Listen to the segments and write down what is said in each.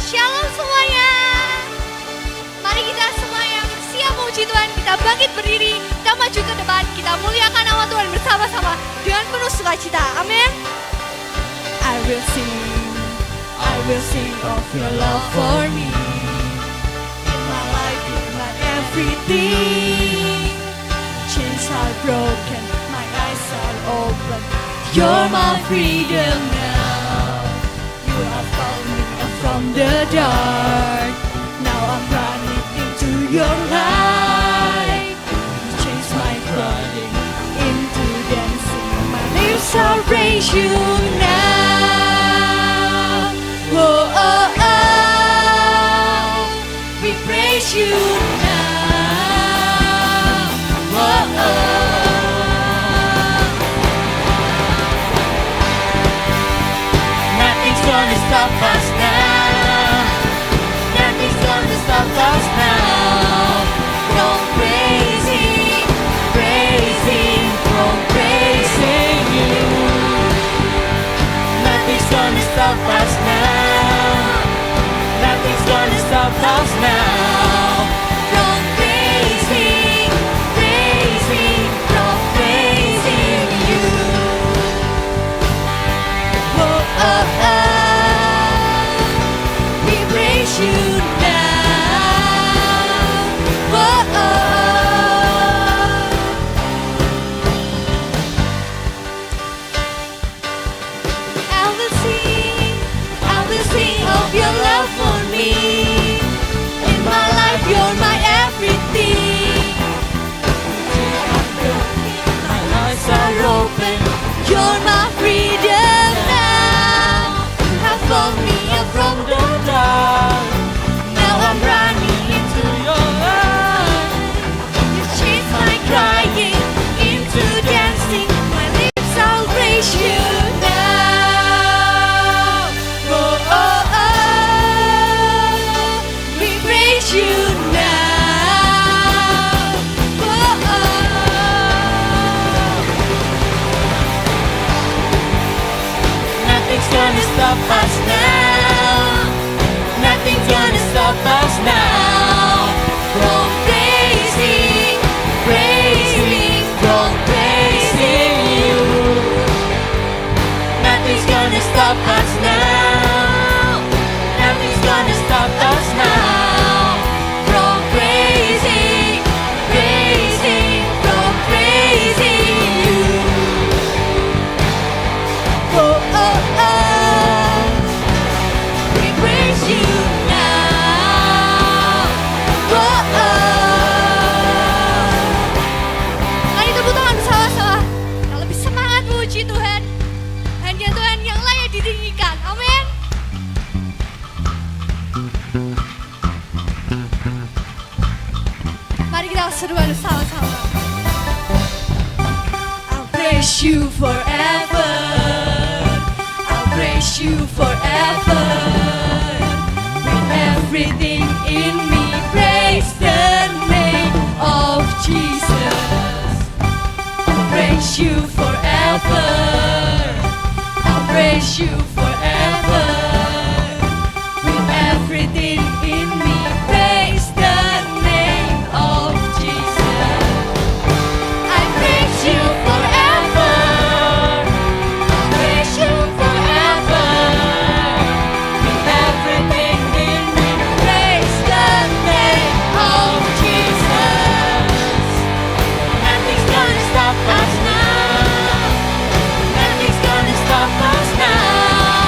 Shalom semuanya. Mari kita semua yang siap memuji Tuhan, kita bangkit berdiri, kita maju ke depan, kita muliakan nama Tuhan bersama-sama dengan penuh sukacita. Amin. I will sing of your love for me. In my life you're my everything. Chains are broken, my eyes are open. You're my freedom now. You have called me from the dark. Now I'm running into your light. You changed my crying into dancing. My lips shall praise you now. Oh, oh, oh. We praise you now. Oh, oh. Nothing's gonna stop us now. Nothing's gonna stop us now. From praising, praising, from praising you. Nothing's gonna stop us now. Nothing's gonna stop us now. From praising, praising, from praising you. Oh, oh, oh. We praise you now. Oh, oh. I will sing of your love for me. In my life, you're my everything. My eyes are open. You're my freedom now. You have called me up from the dark. Now I'm running into your light. You changed my crying into dancing. My lips I'll praise you now. Oh, oh, oh. We praise you now. Oh, oh. Nothing's gonna stop us now. Nothing's gonna stop us now. From praising, praising, from praising you. Nothing's gonna stop us now. Nothing's gonna stop us now. From praising, praising, from praising you. Oh, oh, oh. We praise you now. Oh, oh. Mari tepuk tangan bersama-sama. Kita lebih semangat memuji Tuhan. Hanya Tuhan yang layak ditinggikan. Amin. Mari kita seruan bersama-sama. I'll praise you forever. I'll praise you forever. With everything in me, praise the name of Jesus. I'll praise you forever. I'll praise you forever. With everything in me, praise the name of Jesus. I praise you forever. I praise you forever. With everything in me, praise the name of Jesus. Nothing's gonna stop us now. Nothing's gonna stop us now.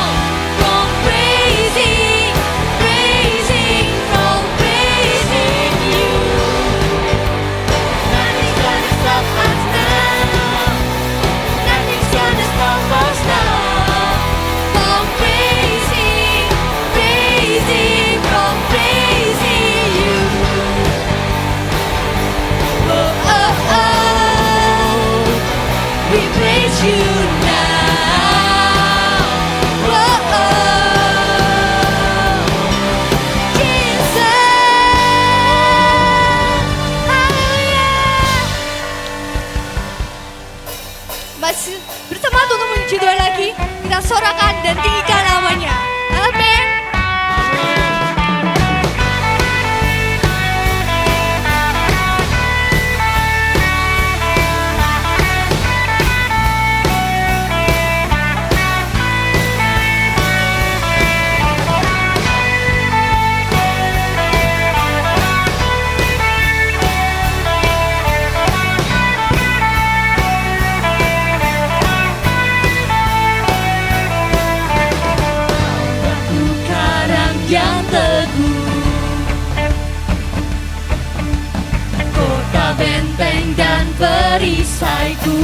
perisaiku.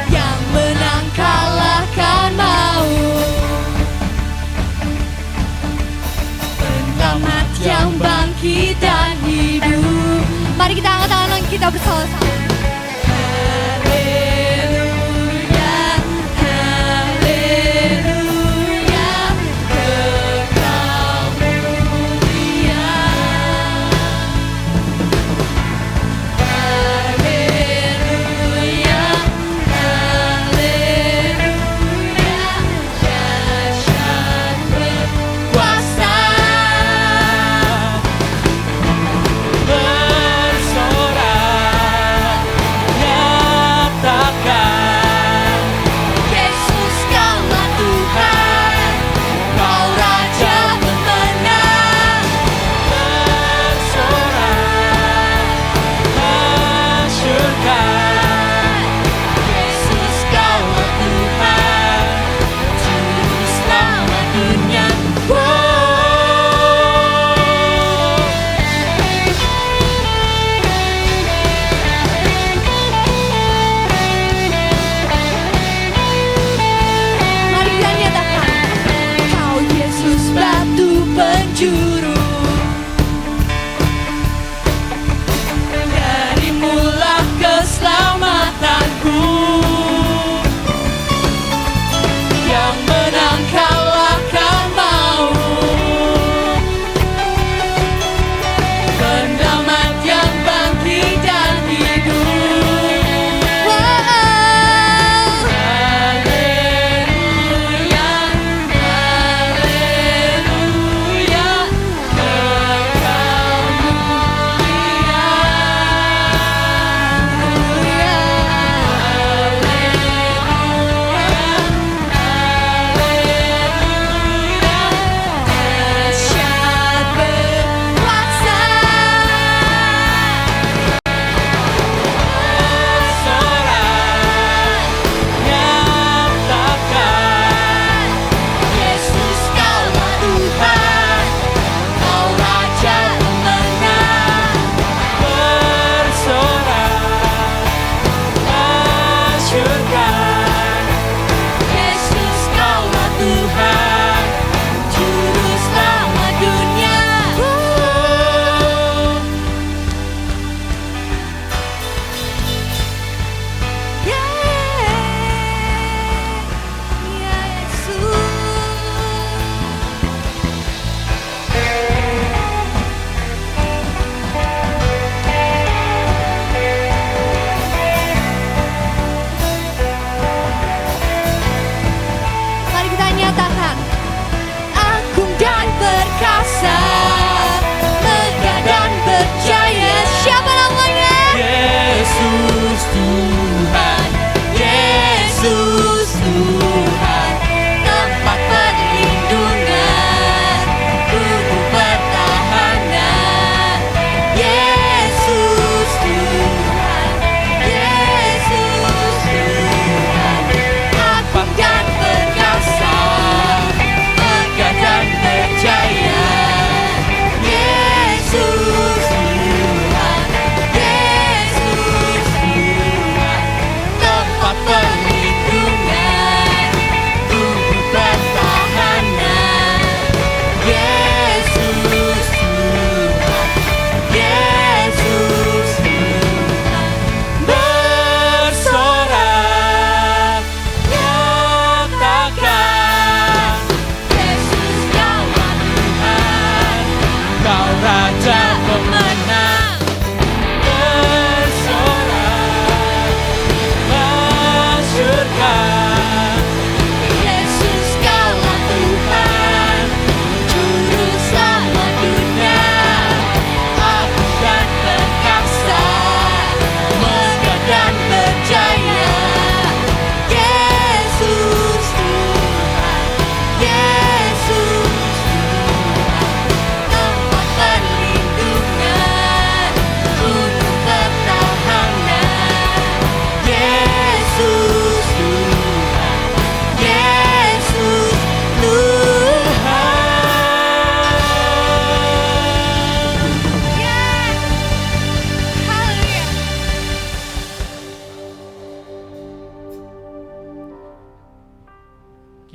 Yang menang kalahkan maut, Pengamat yang bangkit dan hidup. Mari kita angkat tangan kita bersama-sama. Haleluya, haleluya, Kekal mulia. Haleluya, haleluya, dahsyat berkuasa. bersorak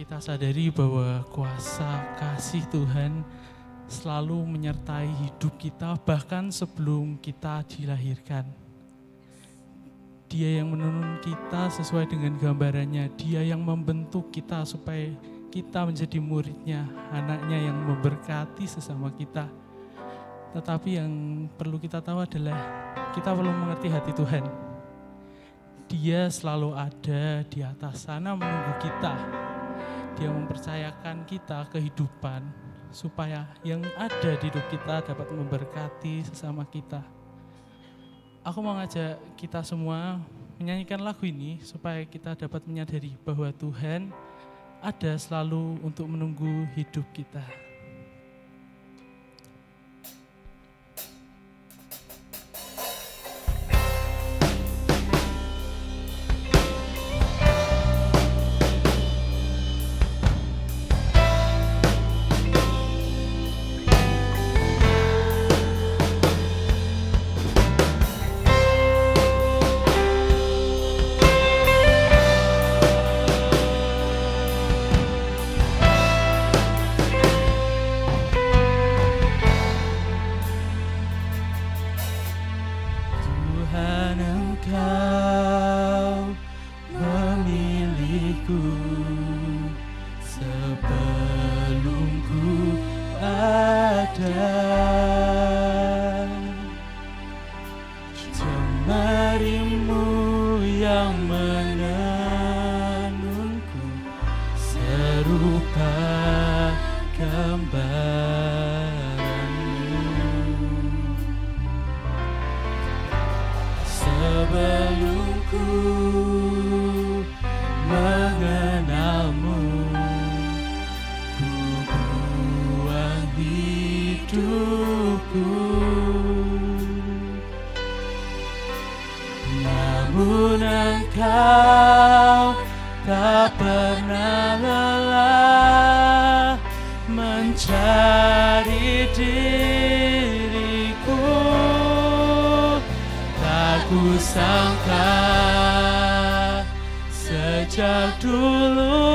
kita sadari bahwa kuasa kasih Tuhan selalu menyertai hidup kita bahkan sebelum kita dilahirkan. Dia yang menuntun kita sesuai dengan gambarannya. Dia yang membentuk kita supaya kita menjadi muridnya, anaknya yang memberkati sesama kita. Tetapi yang perlu kita tahu adalah kita perlu mengerti hati Tuhan. Dia selalu ada di atas sana menunggu kita. Dia mempercayakan kita kehidupan supaya yang ada di hidup kita dapat memberkati sesama kita. Aku mau ngajak kita semua menyanyikan lagu ini supaya kita dapat menyadari bahwa Tuhan ada selalu untuk menunggu hidup kita. Namun Engkau tak pernah lelah mencari diriku. Tak kusangka sejak dulu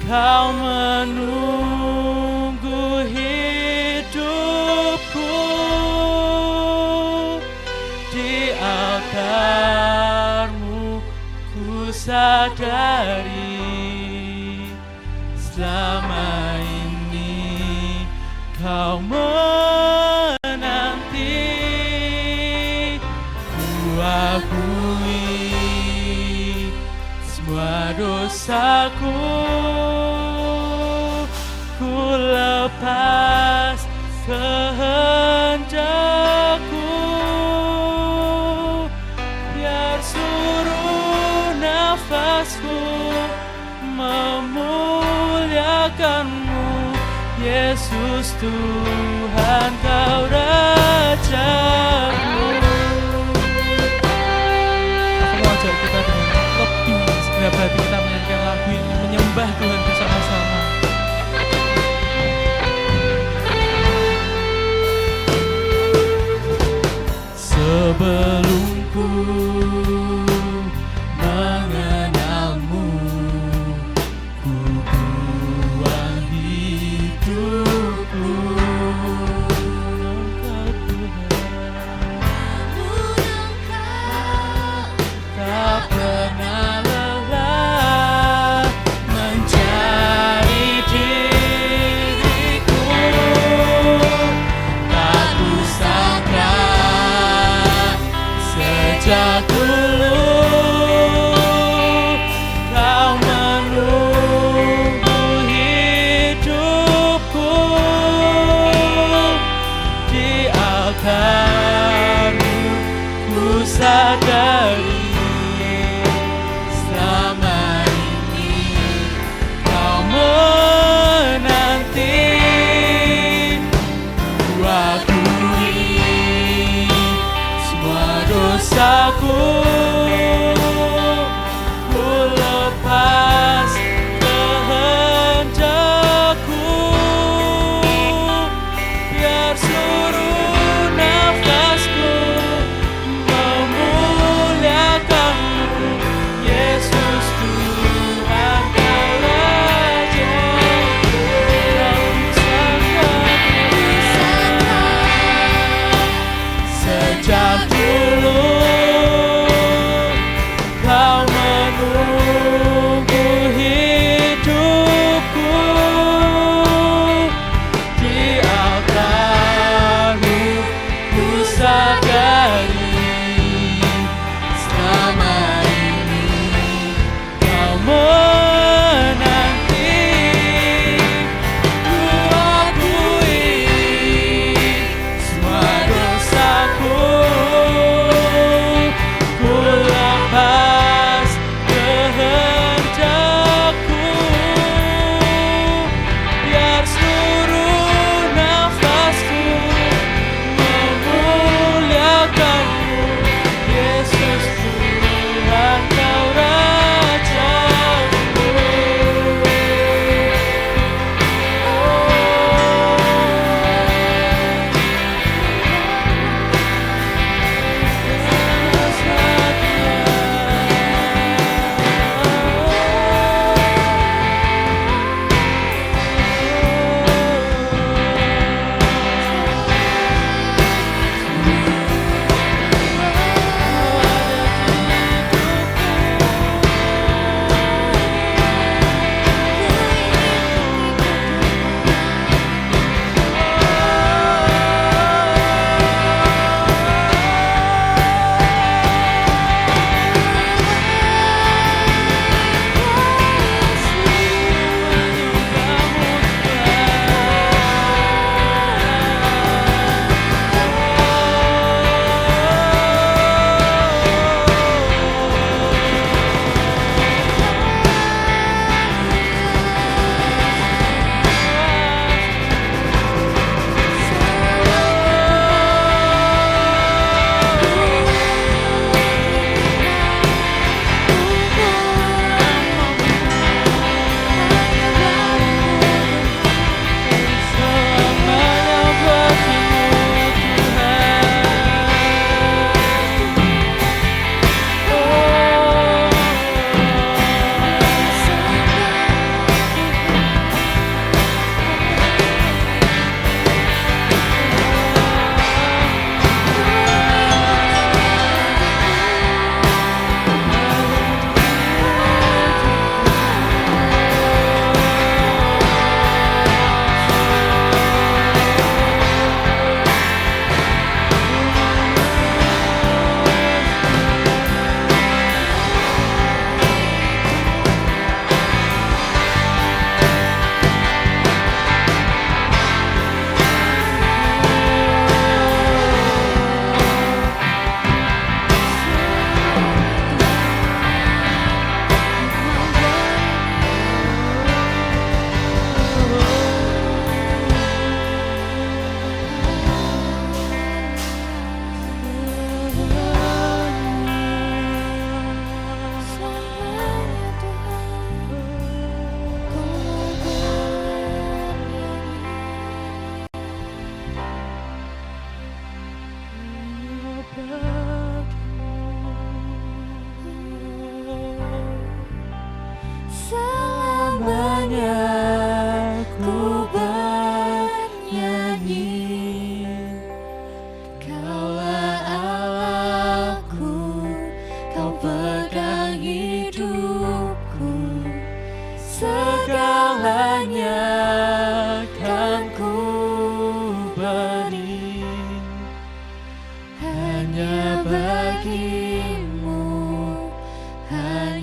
Kau menunggu hidupku. Di altar-Mu ku sadari selama ini Kau menanti. Ku akui semua dosaku, ku lepas kehendakku. Biar seluruh nafasku memuliakan-Mu, Yesus Tuhan, Kau Rajaku. Aku mau ajak kita dengan lebih segenap hati kita menyanyikan lagu ini, menyembah Tuhan bersama-sama. Sebelum ku mengenal-Mu, ku buang hidupku. Engkau Tuhan,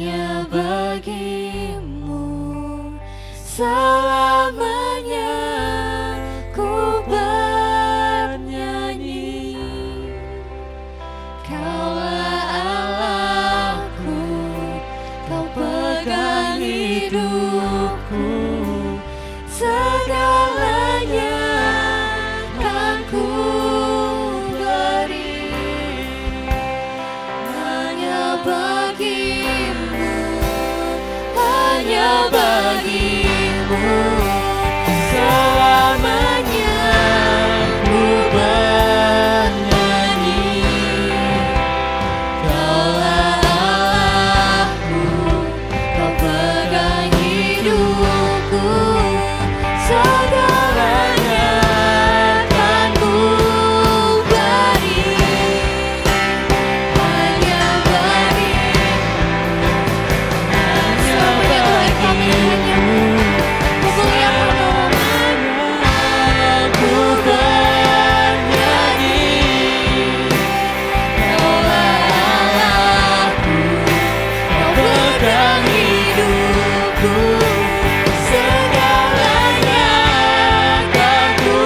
hanya bagimu selamanya ku bernyanyi. Kaulah Allahku, kau pegang hidupku, segalanya kan ku beri hanya bagimu, hanya bagimu selamanya ku bernyanyi. Kaulah Allahku, kau pegang hidupku, segalanya kan ku beri hanya bagimu. Semuanya Tuhan kami hanya memuliakan-Mu. Ku bernyanyi. Kaulah Allahku, kau pegang hidupku, segalanya kan ku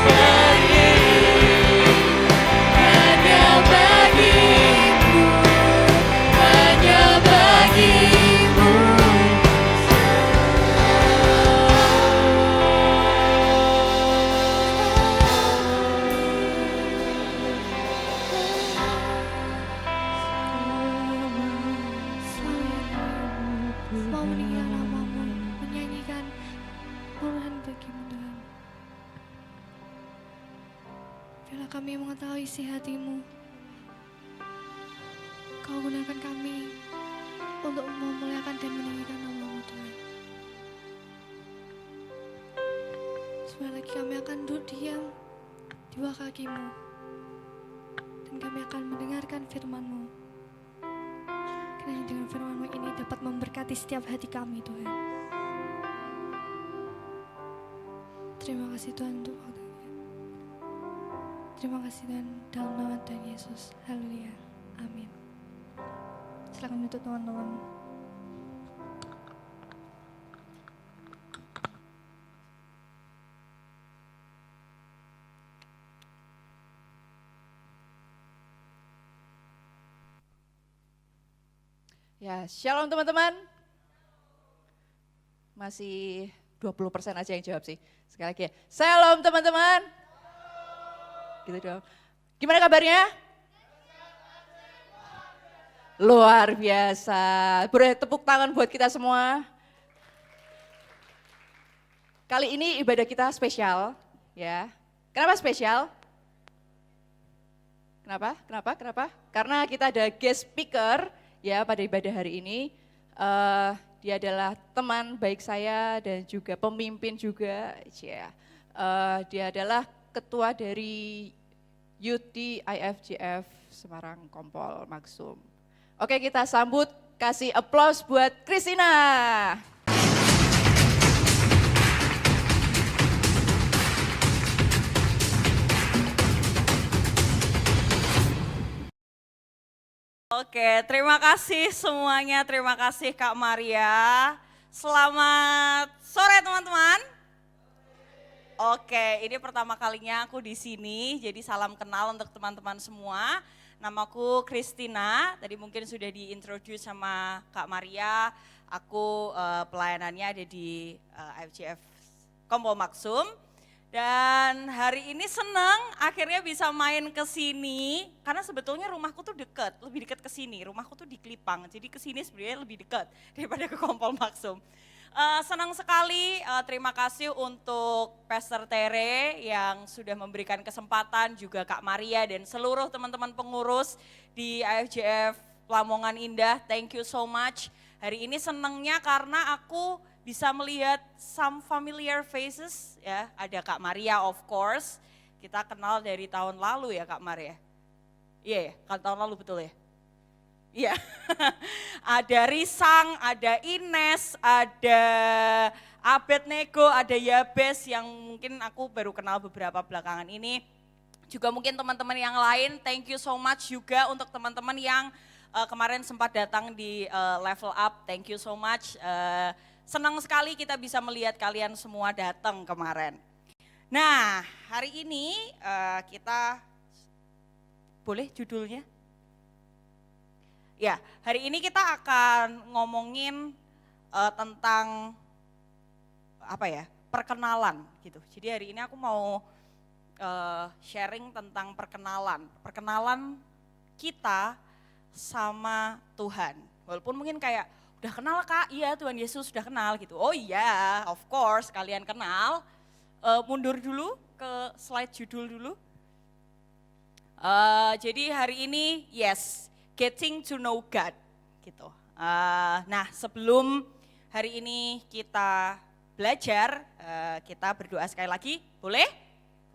beri hanya bagimu, hanya bagimu. Mau meninggikan namamu, menyanyikan Tuhan bagimu Tuhan. Biarlah kami mengetahui isi hatimu. Kau gunakan kami untuk memuliakan dan meninggikan namamu Tuhan. Sebentar lagi kami akan duduk diam di bawah kakimu, dan kami akan mendengarkan firman-Mu. Kiranya dengan firman-Mu ini dapat memberkati setiap hati kami Tuhan. Terima kasih Tuhan untuk waktunya. Terima kasih Tuhan dalam nama Tuhan Yesus. Haleluya. Amin. Silakan duduk teman-teman. Ya, shalom teman-teman. Masih 20% aja yang jawab sih. Sekali lagi ya, shalom teman-teman. Gitu dong. Gimana kabarnya? Luar biasa. Boleh tepuk tangan buat kita semua. Kali ini ibadah kita spesial, ya. Kenapa spesial? Kenapa? Karena kita ada guest speaker ya pada ibadah hari ini. Dia adalah teman baik saya dan juga pemimpin juga. Ya. Dia adalah ketua dari Youth di IFJF Semarang Kompol Maksum. Oke, kita sambut, kasih aplaus buat Christina. Oke, terima kasih semuanya, terima kasih Kak Maria. Selamat sore teman-teman. Oke, ini pertama kalinya aku di sini, jadi salam kenal untuk teman-teman semua. Namaku Christina, tadi mungkin sudah diintroduce sama Kak Maria. Aku pelayanannya ada di IFJF Kompol Maksum. Dan hari ini senang akhirnya bisa main ke sini, karena sebetulnya rumahku tuh dekat, lebih dekat ke sini. Rumahku tuh di Klipang, jadi ke sini sebenarnya lebih dekat daripada ke Kompol Maksum. Senang sekali, terima kasih untuk Pastor Tere yang sudah memberikan kesempatan, juga Kak Maria dan seluruh teman-teman pengurus di IFJF Lamongan Indah, thank you so much. Hari ini senangnya karena aku bisa melihat some familiar faces, ya. Ada Kak Maria of course, kita kenal dari tahun lalu ya Kak Maria. Iya, kan tahun lalu betul ya? Iya, ada Risang, ada Ines, ada Abednego, ada Yabes yang mungkin aku baru kenal beberapa belakangan ini. Juga mungkin teman-teman yang lain, thank you so much juga untuk teman-teman yang kemarin sempat datang di Level Up, thank you so much. Senang sekali kita bisa melihat kalian semua datang kemarin. Nah, hari ini kita, boleh judulnya? Ya, hari ini kita akan ngomongin tentang apa ya, perkenalan gitu. Jadi hari ini aku mau sharing tentang perkenalan kita sama Tuhan. Walaupun mungkin kayak, udah kenal Kak, iya Tuhan Yesus sudah kenal gitu. Oh iya, of course kalian kenal. Mundur dulu ke slide judul dulu. Jadi hari ini, yes, getting to know God gitu. Nah sebelum hari ini kita belajar, kita berdoa sekali lagi, boleh?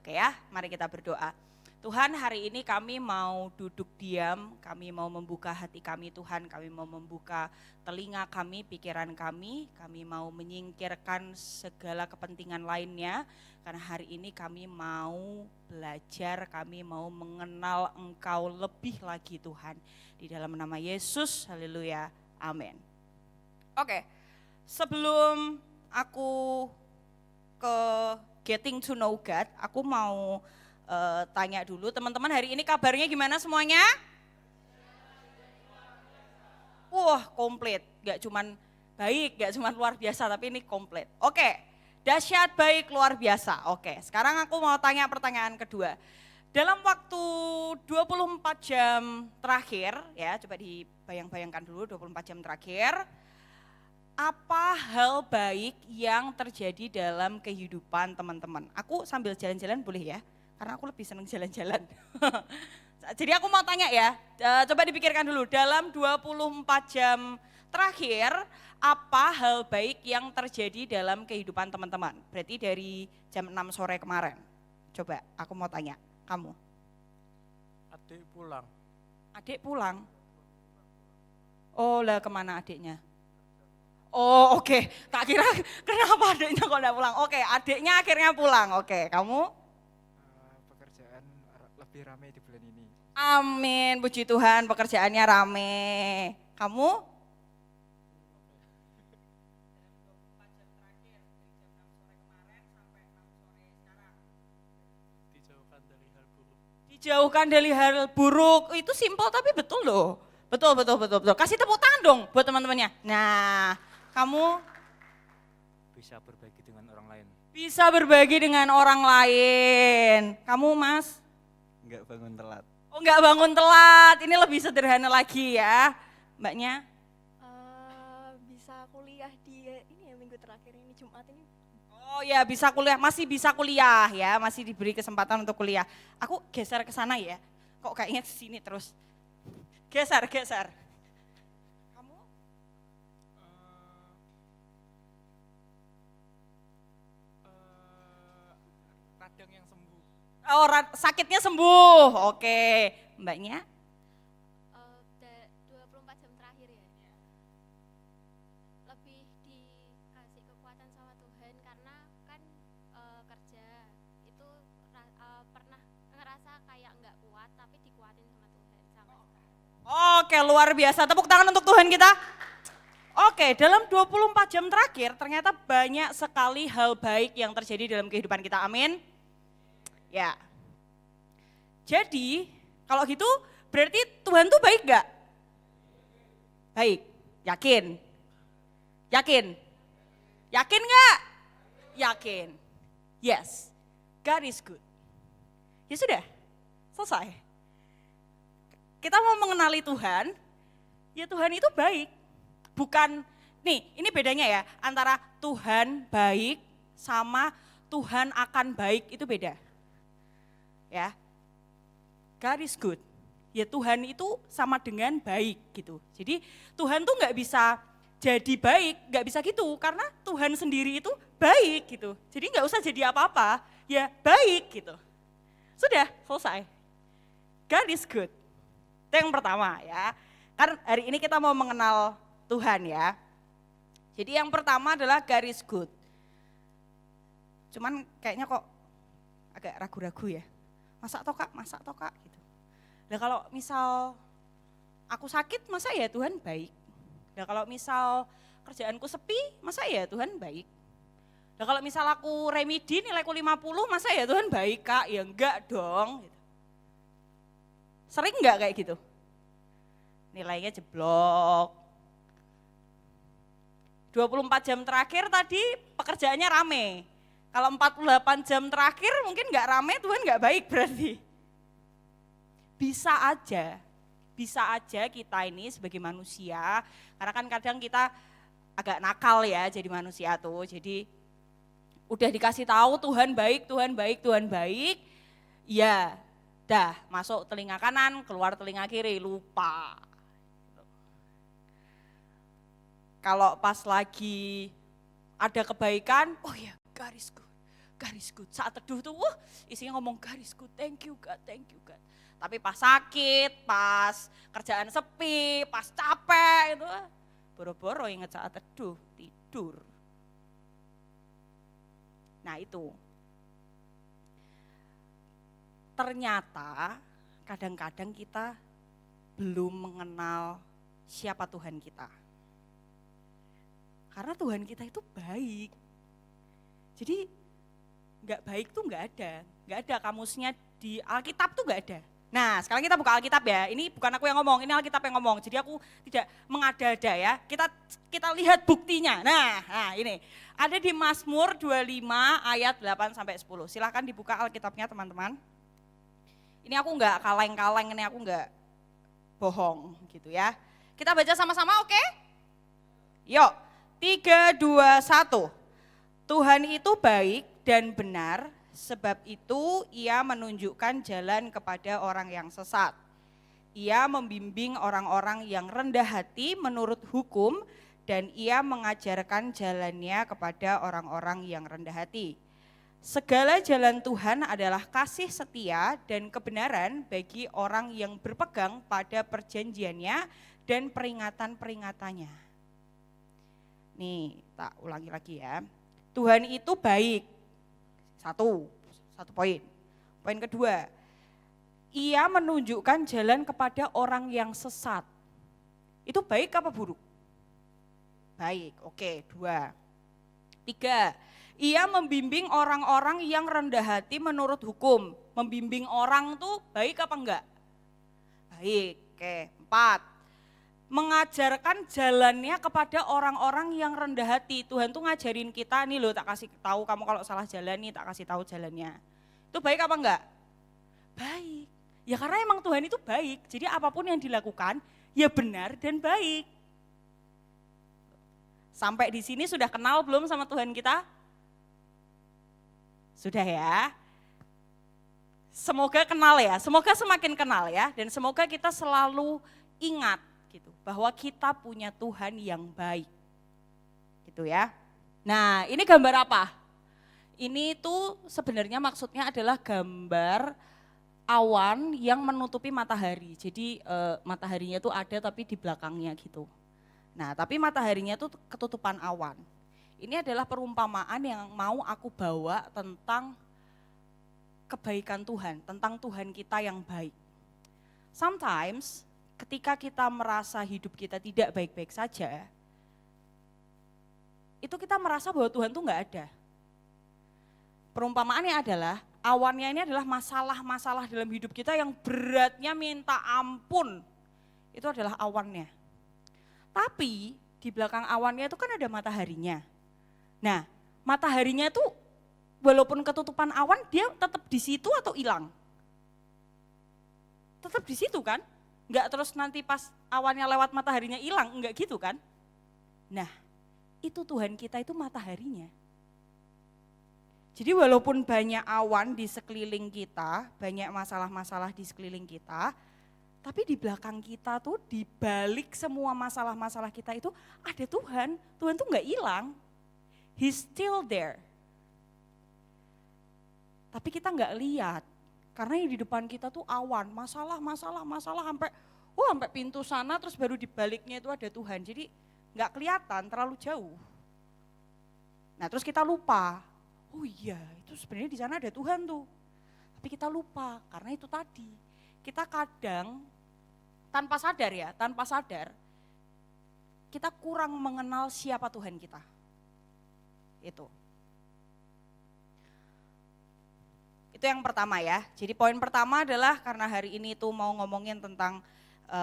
Oke ya, mari kita berdoa. Tuhan, hari ini kami mau duduk diam, kami mau membuka hati kami Tuhan, kami mau membuka telinga kami, pikiran kami mau menyingkirkan segala kepentingan lainnya, karena hari ini kami mau belajar, kami mau mengenal Engkau lebih lagi Tuhan. Di dalam nama Yesus, haleluya, amin. Oke, sebelum aku ke getting to know God, aku mau tanya dulu, teman-teman hari ini kabarnya gimana semuanya? Wah komplit, gak cuman baik, gak cuman luar biasa, tapi ini komplit. Oke, dahsyat, baik, luar biasa. Oke, sekarang aku mau tanya pertanyaan kedua. Dalam waktu 24 jam terakhir, ya coba dibayang-bayangkan dulu 24 jam terakhir, apa hal baik yang terjadi dalam kehidupan teman-teman? Aku sambil jalan-jalan boleh ya? Karena aku lebih senang jalan-jalan. Jadi aku mau tanya ya, coba dipikirkan dulu, dalam 24 jam terakhir, apa hal baik yang terjadi dalam kehidupan teman-teman? Berarti dari jam 6 sore kemarin. Coba aku mau tanya, kamu. Adik pulang. Adik pulang? Oh lah, kemana adiknya? Oh oke, tak kira kenapa adiknya kok enggak pulang. Oke, adiknya akhirnya pulang. Oke, kamu? Pekerjaan lebih ramai di bulan ini. Amin, puji Tuhan pekerjaannya rame. Kamu? Dijauhkan dari hal buruk. Dijauhkan dari hal buruk, itu simpel tapi betul loh. Betul. Kasih tepuk tangan dong buat teman-temannya. Nah, kamu? Bisa berbagi dengan orang lain. Bisa berbagi dengan orang lain. Kamu Mas? Enggak bangun telat. Oh enggak bangun telat, ini lebih sederhana lagi ya. Mbaknya? Bisa kuliah di ini ya minggu terakhir ini Jumat ini. Oh ya bisa kuliah, masih bisa kuliah ya, masih diberi kesempatan untuk kuliah. Aku geser ke sana ya, kok kayaknya ke sini terus. Geser. Kamu? Radang yang sembuh. Oh sakitnya sembuh, oke. Mbaknya? 24 jam terakhir ya. Lebih dikasih kekuatan sama Tuhan karena kan kerja itu pernah ngerasa kayak nggak kuat tapi dikuatin sama Tuhan sampai sekarang. Oke luar biasa, tepuk tangan untuk Tuhan kita. Oke, dalam 24 jam terakhir ternyata banyak sekali hal baik yang terjadi dalam kehidupan kita, amin. Ya, jadi kalau gitu berarti Tuhan tuh baik gak? Baik, yakin? Yakin gak? Yakin, yes, God is good. Ya sudah, selesai. Kita mau mengenali Tuhan, ya Tuhan itu baik. Bukan, nih ini bedanya ya, antara Tuhan baik sama Tuhan akan baik itu beda. Ya, God is good. Ya Tuhan itu sama dengan baik gitu. Jadi Tuhan tuh nggak bisa jadi baik, nggak bisa gitu. Karena Tuhan sendiri itu baik gitu. Jadi nggak usah jadi apa-apa, ya baik gitu. Sudah, selesai. God is good. Itu yang pertama ya. Kan hari ini kita mau mengenal Tuhan ya. Jadi yang pertama adalah God is good. Cuman kayaknya kok agak ragu-ragu ya. Masak toh kak gitu. Nah kalau misal aku sakit, masa ya Tuhan baik? Nah kalau misal kerjaanku sepi, masa ya Tuhan baik? Nah kalau misal aku remedi nilaiku 50, masa ya Tuhan baik Kak? Ya enggak dong. Sering enggak kayak gitu? Nilainya jeblok. 24 jam terakhir tadi pekerjaannya rame. Kalau 48 jam terakhir mungkin enggak rame, Tuhan enggak baik berarti. Bisa aja kita ini sebagai manusia, karena kan kadang kita agak nakal ya jadi manusia tuh, jadi udah dikasih tahu Tuhan baik, Tuhan baik, Tuhan baik, ya dah masuk telinga kanan, keluar telinga kiri, lupa. Kalau pas lagi ada kebaikan, oh ya garis good, saat teduh tuh, isinya ngomong garis good, thank you God. Tapi pas sakit, pas kerjaan sepi, pas capek itu, boro-boro inget saat teduh, tidur. Nah itu, ternyata kadang-kadang kita belum mengenal siapa Tuhan kita. Karena Tuhan kita itu baik. Jadi nggak baik tuh nggak ada kamusnya di Alkitab tuh nggak ada. Nah sekarang kita buka Alkitab ya, ini bukan aku yang ngomong, ini Alkitab yang ngomong. Jadi aku tidak mengada-ada ya, kita lihat buktinya. Nah ini, ada di Mazmur 25 ayat 8-10. Silahkan dibuka Alkitabnya teman-teman. Ini aku enggak kaleng-kaleng, ini aku enggak bohong gitu ya. Kita baca sama-sama oke? Yuk, 3, 2, 1. Tuhan itu baik dan benar, sebab itu ia menunjukkan jalan kepada orang yang sesat. Ia membimbing orang-orang yang rendah hati menurut hukum, dan ia mengajarkan jalannya kepada orang-orang yang rendah hati. Segala jalan Tuhan adalah kasih setia dan kebenaran bagi orang yang berpegang pada perjanjiannya dan peringatan-peringatannya. Nih, tak ulangi lagi ya. Tuhan itu baik. Satu poin. Poin kedua, ia menunjukkan jalan kepada orang yang sesat. Itu baik apa buruk? Baik, oke, 2. 3, ia membimbing orang-orang yang rendah hati menurut hukum. Membimbing orang tuh baik apa enggak? Baik, oke. 4, mengajarkan jalannya kepada orang-orang yang rendah hati. Tuhan tuh ngajarin kita, nih loh tak kasih tahu kamu kalau salah jalan nih tak kasih tahu jalannya. Itu baik apa enggak? Baik. Ya karena emang Tuhan itu baik, jadi apapun yang dilakukan ya benar dan baik. Sampai di sini sudah kenal belum sama Tuhan kita? Sudah ya? Semoga kenal ya, semoga semakin kenal ya, dan semoga kita selalu ingat gitu, bahwa kita punya Tuhan yang baik. Gitu ya. Nah, ini gambar apa? Ini tuh sebenarnya maksudnya adalah gambar awan yang menutupi matahari. Jadi mataharinya tuh ada tapi di belakangnya gitu. Nah, tapi mataharinya tuh ketutupan awan. Ini adalah perumpamaan yang mau aku bawa tentang kebaikan Tuhan, tentang Tuhan kita yang baik. Sometimes ketika kita merasa hidup kita tidak baik-baik saja, itu kita merasa bahwa Tuhan tuh enggak ada. Perumpamaannya adalah, awannya ini adalah masalah-masalah dalam hidup kita yang beratnya minta ampun. Itu adalah awannya. Tapi di belakang awannya itu kan ada mataharinya. Nah, mataharinya itu walaupun ketutupan awan, dia tetap di situ atau hilang? Tetap di situ kan? Enggak terus nanti pas awannya lewat mataharinya hilang, enggak gitu kan? Nah, itu Tuhan kita itu mataharinya. Jadi walaupun banyak awan di sekeliling kita, banyak masalah-masalah di sekeliling kita, tapi di belakang kita tuh, di balik semua masalah-masalah kita itu ada Tuhan. Tuhan tuh enggak hilang, He's still there. Tapi kita enggak lihat. Karena yang di depan kita tuh awan, masalah sampai pintu sana, terus baru di baliknya itu ada Tuhan. Jadi nggak kelihatan, terlalu jauh. Nah terus kita lupa, oh iya itu sebenarnya di sana ada Tuhan tuh. Tapi kita lupa, karena itu tadi, kita kadang tanpa sadar ya, tanpa sadar kita kurang mengenal siapa Tuhan kita. Itu yang pertama ya. Jadi poin pertama adalah karena hari ini tuh mau ngomongin tentang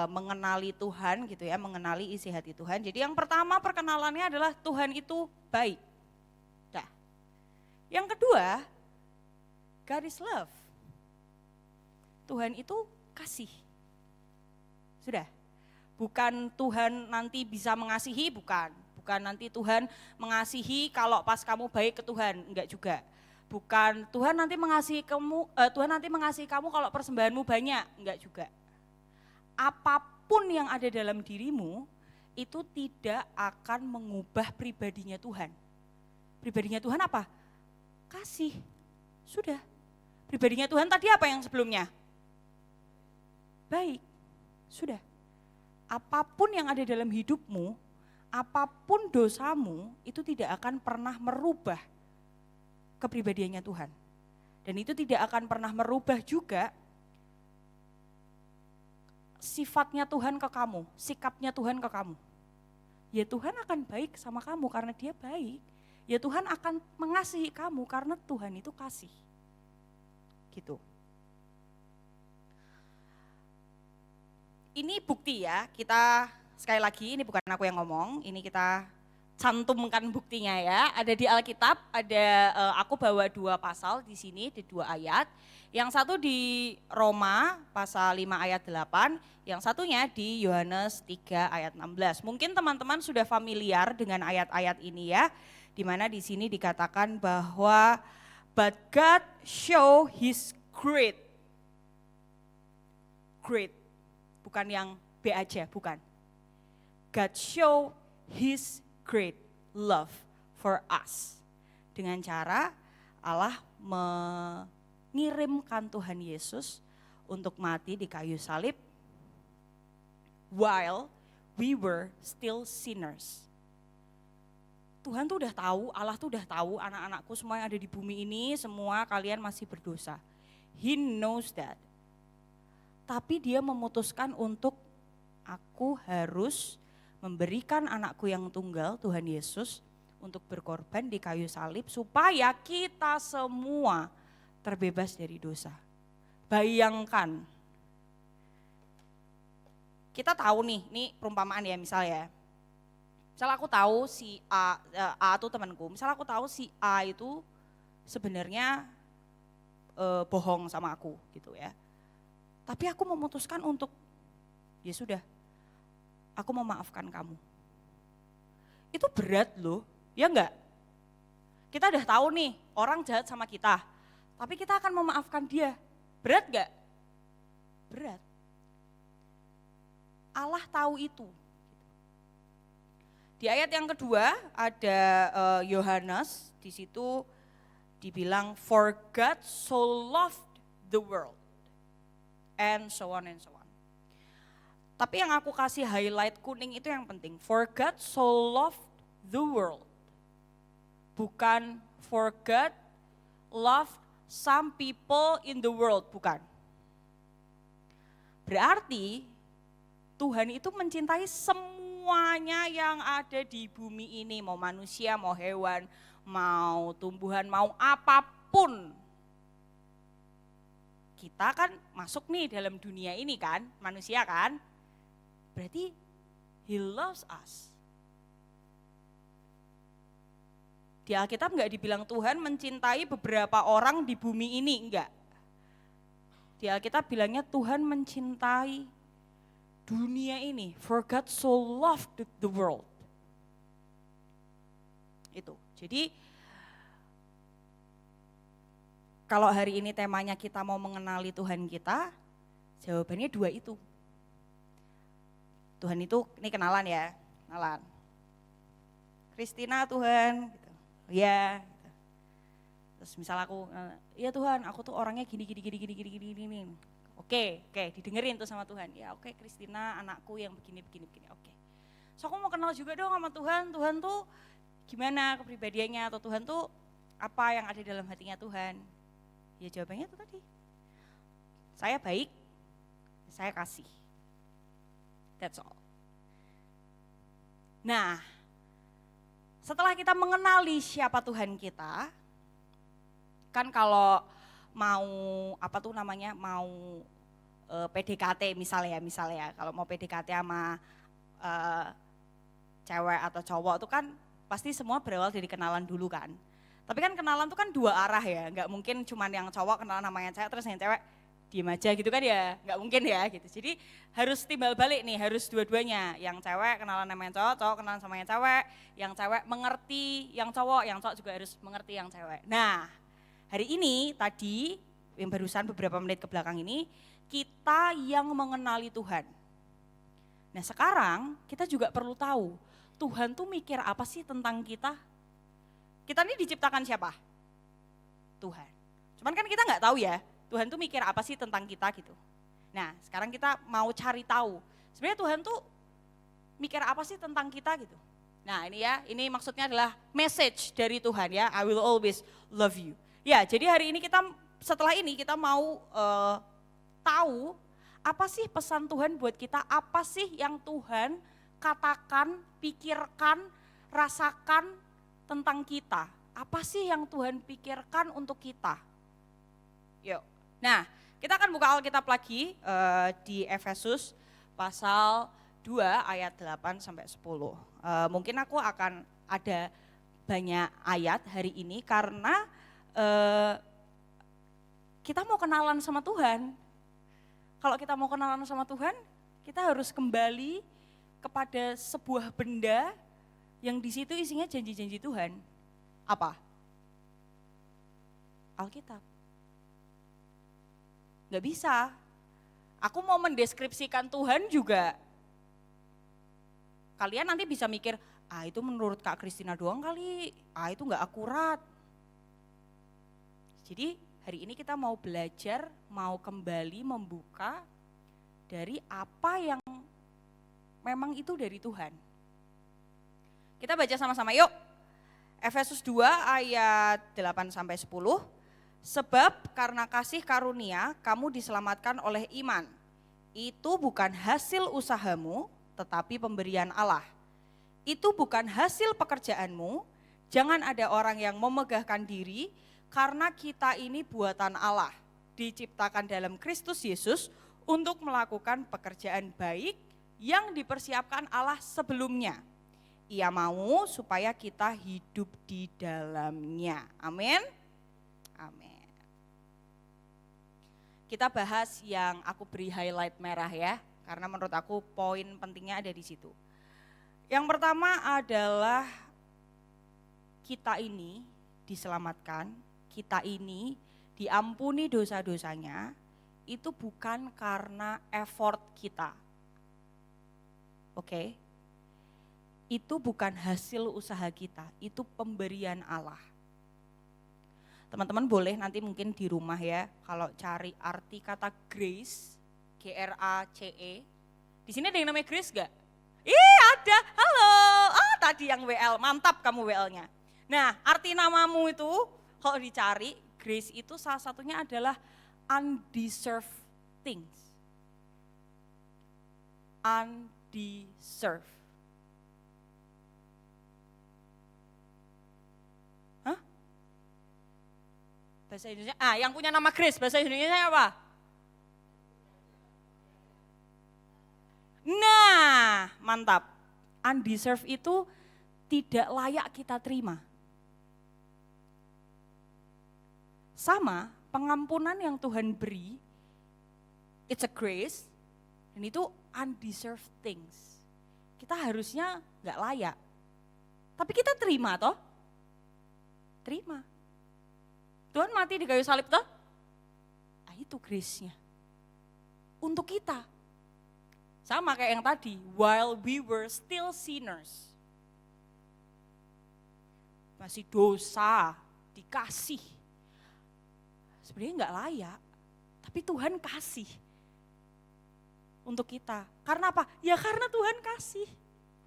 mengenali Tuhan gitu ya, mengenali isi hati Tuhan. Jadi yang pertama perkenalannya adalah Tuhan itu baik. Dah. Yang kedua, God is love. Tuhan itu kasih. Sudah. Bukan Tuhan nanti bisa mengasihi, bukan. Bukan nanti Tuhan mengasihi kalau pas kamu baik ke Tuhan, enggak juga. Bukan Tuhan nanti mengasihi kamu kalau persembahanmu banyak, enggak juga. Apapun yang ada dalam dirimu itu tidak akan mengubah pribadinya Tuhan. Pribadinya Tuhan apa? Kasih. Sudah. Pribadinya Tuhan tadi apa yang sebelumnya? Baik. Sudah. Apapun yang ada dalam hidupmu, apapun dosamu itu tidak akan pernah merubah kepribadiannya Tuhan. Dan itu tidak akan pernah merubah juga sifatnya Tuhan ke kamu, sikapnya Tuhan ke kamu. Ya Tuhan akan baik sama kamu karena dia baik. Ya Tuhan akan mengasihi kamu karena Tuhan itu kasih. Gitu. Ini bukti ya, kita sekali lagi ini bukan aku yang ngomong, ini kita cantumkan buktinya ya. Ada di Alkitab, aku bawa 2 pasal di sini, di 2 ayat. Yang satu di Roma pasal 5 ayat 8, yang satunya di Yohanes 3 ayat 16. Mungkin teman-teman sudah familiar dengan ayat-ayat ini ya, di mana di sini dikatakan bahwa but God show his great, bukan yang B aja, bukan. God show his great love for us. Dengan cara Allah mengirimkan Tuhan Yesus untuk mati di kayu salib while we were still sinners. Tuhan tuh udah tahu, Allah tuh udah tahu anak-anakku semua yang ada di bumi ini, semua kalian masih berdosa. He knows that. Tapi dia memutuskan untuk aku harus memberikan anakku yang tunggal, Tuhan Yesus, untuk berkorban di kayu salib supaya kita semua terbebas dari dosa. Bayangkan, kita tahu nih, ini perumpamaan ya misalnya. Misal aku tahu si A itu temanku, misal aku tahu si A itu sebenarnya bohong sama aku gitu ya. Tapi aku memutuskan untuk, ya sudah, aku memaafkan kamu. Itu berat loh, ya enggak? Kita udah tahu nih, orang jahat sama kita, tapi kita akan memaafkan dia. Berat enggak? Berat. Allah tahu itu. Di ayat yang kedua ada Yohanes, di situ dibilang for God so loved the world and so on and so on. Tapi yang aku kasih highlight kuning itu yang penting. For God so loved the world. Bukan for God loved some people in the world, bukan. Berarti Tuhan itu mencintai semuanya yang ada di bumi ini. Mau manusia, mau hewan, mau tumbuhan, mau apapun. Kita kan masuk nih dalam dunia ini kan, manusia kan. Berarti he loves us. Di Alkitab enggak dibilang Tuhan mencintai beberapa orang di bumi ini, enggak. Di Alkitab bilangnya Tuhan mencintai dunia ini. For God so loved the world. Itu. Jadi kalau hari ini temanya kita mau mengenali Tuhan kita, jawabannya 2 itu. Tuhan itu, ini kenalan ya, kenalan. Kristina Tuhan, gitu. Ya. Gitu. Terus misal aku, ya Tuhan, aku tuh orangnya gini. Oke, didengerin tuh sama Tuhan. Ya oke, Kristina anakku yang begini. Oke. So aku mau kenal juga dong sama Tuhan. Tuhan tuh gimana kepribadiannya, atau Tuhan tuh apa yang ada dalam hatinya Tuhan. Ya jawabannya itu tadi. Saya baik, saya kasih. That's all. Nah, setelah kita mengenali siapa Tuhan kita, kan kalau mau PDKT misalnya kalau mau PDKT sama cewek atau cowok itu kan pasti semua berawal dari kenalan dulu kan. Tapi kan kenalan tuh kan dua arah ya, nggak mungkin cuman yang cowok kenalan sama yang cewek terus yang cewek diem aja gitu kan ya, nggak mungkin ya gitu. Jadi harus timbal balik nih, harus dua-duanya. Yang cewek kenalan sama yang cowok, cowok kenalan sama yang cewek mengerti yang cowok juga harus mengerti yang cewek. Nah, hari ini tadi yang barusan beberapa menit ke belakang ini, kita yang mengenali Tuhan. Nah sekarang kita juga perlu tahu, Tuhan tuh mikir apa sih tentang kita? Kita ini diciptakan siapa? Tuhan. Cuman kan kita nggak tahu ya, Tuhan tuh mikir apa sih tentang kita gitu. Nah sekarang kita mau cari tahu, sebenarnya Tuhan tuh mikir apa sih tentang kita gitu. Nah ini ya, ini maksudnya adalah message dari Tuhan ya, I will always love you. Ya jadi hari ini setelah ini kita mau tahu apa sih pesan Tuhan buat kita, apa sih yang Tuhan katakan, pikirkan, rasakan tentang kita. Apa sih yang Tuhan pikirkan untuk kita? Yuk. Nah, kita akan buka Alkitab lagi di Efesus pasal 2 ayat 8 sampai 10. Mungkin aku akan ada banyak ayat hari ini karena kita mau kenalan sama Tuhan. Kalau kita mau kenalan sama Tuhan, kita harus kembali kepada sebuah benda yang di situ isinya janji-janji Tuhan. Apa? Alkitab. Nggak bisa. Aku mau mendeskripsikan Tuhan juga. Kalian nanti bisa mikir, itu menurut Kak Kristina doang kali, itu nggak akurat. Jadi hari ini kita mau belajar, mau kembali membuka dari apa yang memang itu dari Tuhan. Kita baca sama-sama yuk. Efesus 2 ayat 8 sampai 10. Sebab karena kasih karunia kamu diselamatkan oleh iman. Itu bukan hasil usahamu, tetapi pemberian Allah. Itu bukan hasil pekerjaanmu, jangan ada orang yang memegahkan diri, karena kita ini buatan Allah, diciptakan dalam Kristus Yesus untuk melakukan pekerjaan baik yang dipersiapkan Allah sebelumnya. Ia mau supaya kita hidup di dalamnya. Amin. Amin. Kita bahas yang aku beri highlight merah ya, karena menurut aku poin pentingnya ada di situ. Yang pertama adalah kita ini diselamatkan, kita ini diampuni dosa-dosanya, itu bukan karena effort kita. Oke? Itu bukan hasil usaha kita, itu pemberian Allah. Teman-teman boleh nanti mungkin di rumah ya, kalau cari arti kata grace, G-R-A-C-E. Di sini ada yang namanya grace gak? Ada, halo, tadi yang WL, mantap kamu WL-nya. Nah arti namamu itu kalau dicari, grace itu salah satunya adalah undeserved things. Undeserved. Bahasa Indonesia, yang punya nama grace, bahasa Indonesia apa? Nah, mantap. Undeserved itu tidak layak kita terima. Sama, pengampunan yang Tuhan beri, it's a grace, dan itu undeserved things. Kita harusnya gak layak. Tapi kita terima toh? Terima. Tuhan mati di kayu salib toh? Itu grace-nya. Untuk kita. Sama kayak yang tadi, while we were still sinners. Masih dosa, dikasih. Sebenarnya enggak layak, tapi Tuhan kasih untuk kita. Karena apa? Ya karena Tuhan kasih.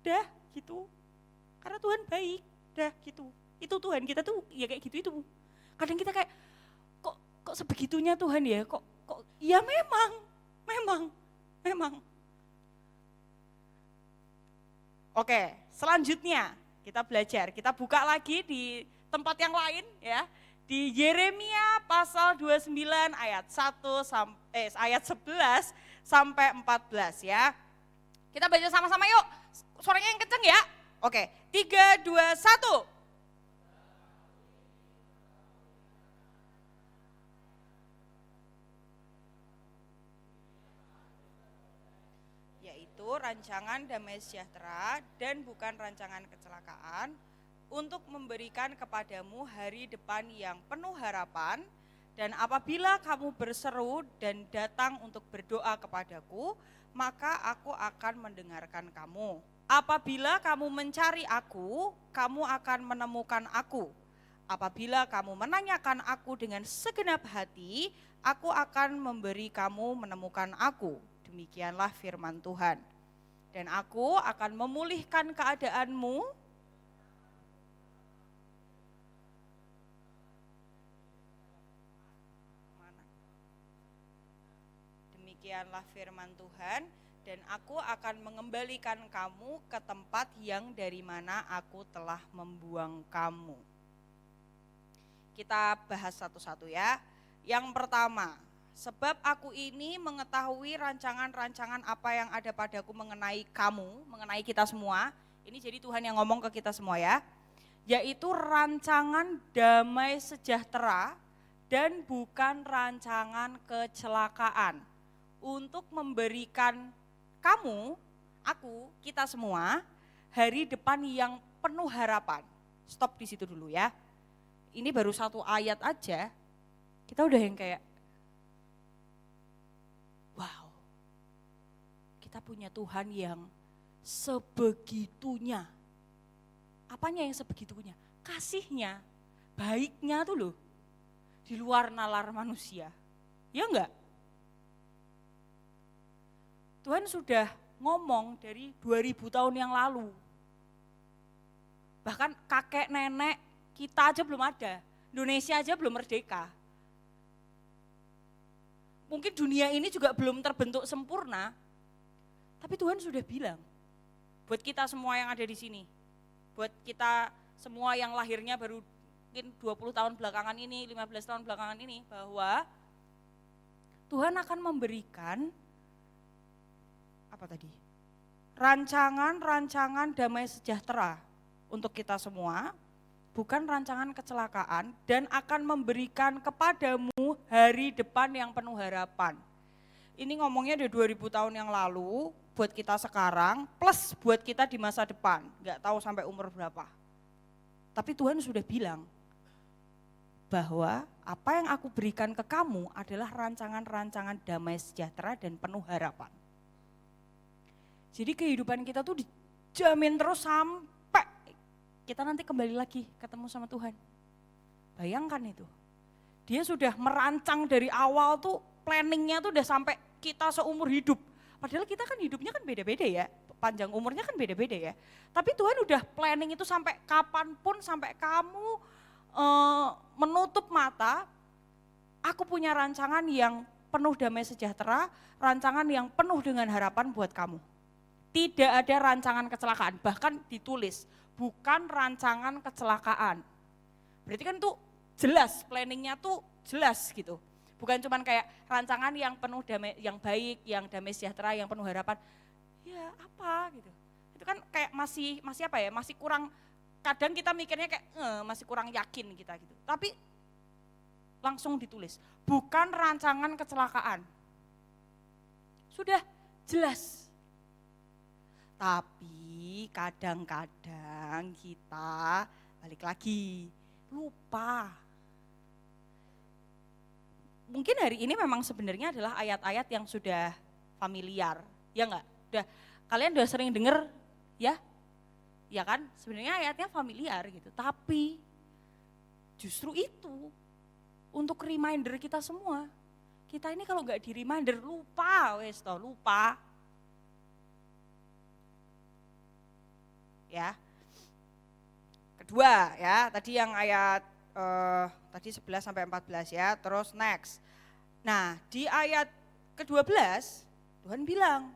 Udah gitu. Karena Tuhan baik, udah gitu. Itu Tuhan kita tuh ya kayak gitu itu. Kadang kita kayak kok sebegitunya Tuhan ya, kok ya memang. Oke, selanjutnya kita belajar, kita buka lagi di tempat yang lain ya. Di Yeremia pasal 29 ayat 11 sampai 14 ya. Kita baca sama-sama yuk, suaranya yang kenceng ya. Oke, 3, 2, 1. Yaitu rancangan damai sejahtera dan bukan rancangan kecelakaan, untuk memberikan kepadamu hari depan yang penuh harapan. Dan apabila kamu berseru dan datang untuk berdoa kepadaku, maka aku akan mendengarkan kamu. Apabila kamu mencari aku, kamu akan menemukan aku. Apabila kamu menanyakan aku dengan segenap hati, aku akan memberi kamu menemukan aku. Demikianlah firman Tuhan. Dan aku akan memulihkan keadaanmu. Demikianlah firman Tuhan. Dan aku akan mengembalikan kamu ke tempat yang dari mana aku telah membuang kamu. Kita bahas satu-satu ya. Yang pertama, sebab aku ini mengetahui rancangan-rancangan apa yang ada padaku mengenai kamu, mengenai kita semua. Ini jadi Tuhan yang ngomong ke kita semua ya. Yaitu rancangan damai sejahtera dan bukan rancangan kecelakaan. Untuk memberikan kamu, aku, kita semua hari depan yang penuh harapan. Stop di situ dulu ya. Ini baru satu ayat aja, kita udah yang kayak, wow, kita punya Tuhan yang sebegitunya. Apanya yang sebegitunya? Kasihnya, baiknya tuh loh, di luar nalar manusia. Ya enggak? Tuhan sudah ngomong dari 2000 tahun yang lalu. Bahkan kakek nenek kita aja belum ada. Indonesia aja belum merdeka. Mungkin dunia ini juga belum terbentuk sempurna. Tapi Tuhan sudah bilang, buat kita semua yang ada di sini, buat kita semua yang lahirnya baru mungkin 20 tahun belakangan ini, 15 tahun belakangan ini, bahwa Tuhan akan memberikan apa tadi? Rancangan-rancangan damai sejahtera untuk kita semua, bukan rancangan kecelakaan, dan akan memberikan kepadamu hari depan yang penuh harapan. Ini ngomongnya udah 2000 tahun yang lalu, buat kita sekarang, plus buat kita di masa depan, nggak tahu sampai umur berapa. Tapi Tuhan sudah bilang bahwa apa yang aku berikan ke kamu adalah rancangan-rancangan damai sejahtera dan penuh harapan. Jadi kehidupan kita tuh dijamin terus sampai kita nanti kembali lagi ketemu sama Tuhan. Bayangkan itu. Dia sudah merancang dari awal tuh, planningnya tuh udah sampai kita seumur hidup. Padahal kita kan hidupnya kan beda-beda ya, panjang umurnya kan beda-beda ya. Tapi Tuhan udah planning itu sampai kapanpun, sampai kamu menutup mata, aku punya rancangan yang penuh damai sejahtera, rancangan yang penuh dengan harapan buat kamu. Tidak ada rancangan kecelakaan, bahkan ditulis, bukan rancangan kecelakaan. Berarti kan tuh jelas, planningnya tuh jelas gitu. Bukan cuman kayak rancangan yang penuh damai, yang baik, yang damai sejahtera, yang penuh harapan. Ya apa gitu. Itu kan kayak masih apa ya, masih kurang, kadang kita mikirnya kayak masih kurang yakin kita gitu. Tapi langsung ditulis, bukan rancangan kecelakaan. Sudah jelas. Tapi kadang-kadang kita balik lagi, lupa. Mungkin hari ini memang sebenarnya adalah ayat-ayat yang sudah familiar, ya enggak? Kalian udah sering dengar ya? Ya kan? Sebenarnya ayatnya familiar gitu. Tapi justru itu untuk reminder kita semua. Kita ini kalau enggak di reminder lupa, lupa. Ya. Kedua ya, tadi yang ayat tadi 11 sampai 14 ya, terus next. Nah, di ayat ke-12 Tuhan bilang,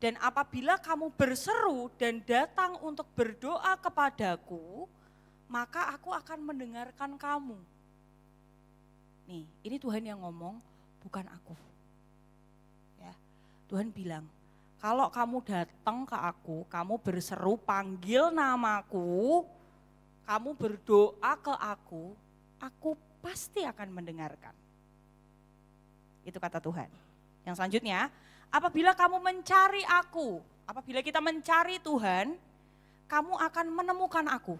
Dan apabila kamu berseru dan datang untuk berdoa kepadaku, maka aku akan mendengarkan kamu. Nih, ini Tuhan yang ngomong, bukan aku. Ya, Tuhan bilang, kalau kamu datang ke aku, kamu berseru panggil namaku, kamu berdoa ke aku pasti akan mendengarkan. Itu kata Tuhan. Yang selanjutnya, apabila kamu mencari aku, apabila kita mencari Tuhan, kamu akan menemukan aku.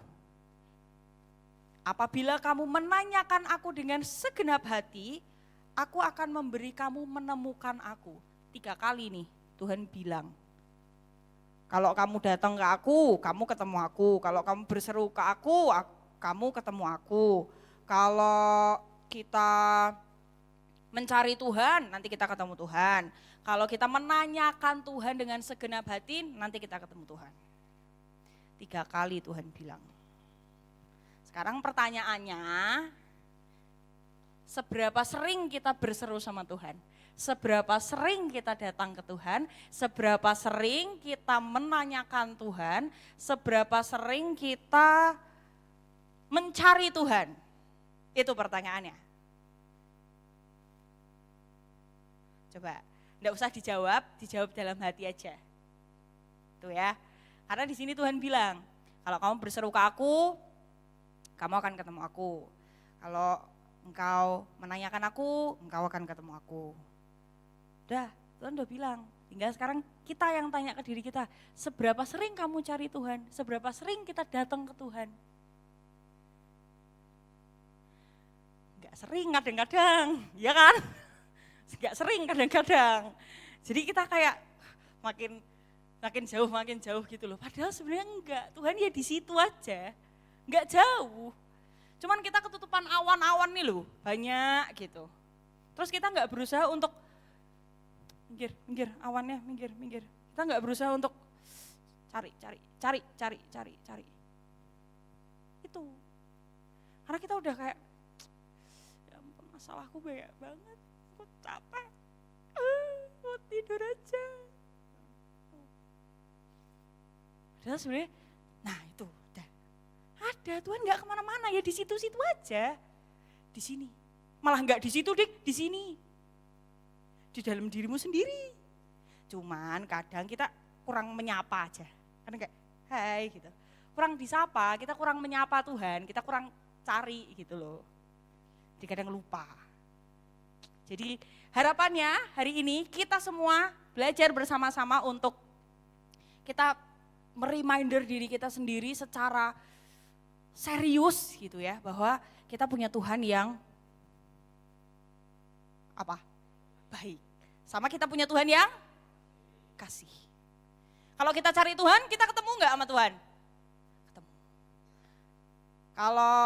Apabila kamu menanyakan aku dengan segenap hati, aku akan memberi kamu menemukan aku. 3 kali nih Tuhan bilang. Kalau kamu datang ke aku, kamu ketemu aku. Kalau kamu berseru ke aku, kamu ketemu aku. Kalau kita mencari Tuhan, nanti kita ketemu Tuhan. Kalau kita menanyakan Tuhan dengan segenap hati, nanti kita ketemu Tuhan. 3 kali Tuhan bilang. Sekarang pertanyaannya, seberapa sering kita berseru sama Tuhan? Seberapa sering kita datang ke Tuhan? Seberapa sering kita menanyakan Tuhan? Seberapa sering kita mencari Tuhan? Itu pertanyaannya. Coba, enggak usah dijawab dalam hati aja. Tuh ya. Karena di sini Tuhan bilang, kalau kamu berseru ke aku, kamu akan ketemu aku. Kalau engkau menanyakan aku, engkau akan ketemu aku. Udah, Tuhan udah bilang. Tinggal sekarang kita yang tanya ke diri kita, seberapa sering kamu cari Tuhan? Seberapa sering kita datang ke Tuhan? Enggak sering kadang-kadang, ya kan? Enggak sering kadang-kadang. Jadi kita kayak makin jauh gitu loh. Padahal sebenarnya enggak, Tuhan ya di situ aja. Enggak jauh, cuman kita ketutupan awan-awan nih loh, banyak gitu. Terus kita enggak berusaha untuk minggir, awannya minggir. Kita enggak berusaha untuk cari. Itu, karena kita udah kayak, ya ampun masalahku banyak banget, aku capek, mau tidur aja. Padahal sebenarnya, nah itu. Ada, Tuhan nggak kemana-mana, ya di situ-situ aja. Di sini. Malah nggak di situ, Dik, di sini. Di dalam dirimu sendiri. Cuman kadang kita kurang menyapa aja. Karena kayak, hai gitu. Kurang disapa, kita kurang menyapa Tuhan, kita kurang cari gitu loh. Jadi kadang lupa. Jadi harapannya hari ini kita semua belajar bersama-sama untuk kita mereminder diri kita sendiri secara serius gitu ya, bahwa kita punya Tuhan yang apa? Baik. Sama kita punya Tuhan yang kasih. Kalau kita cari Tuhan, kita ketemu enggak sama Tuhan? Ketemu. Kalau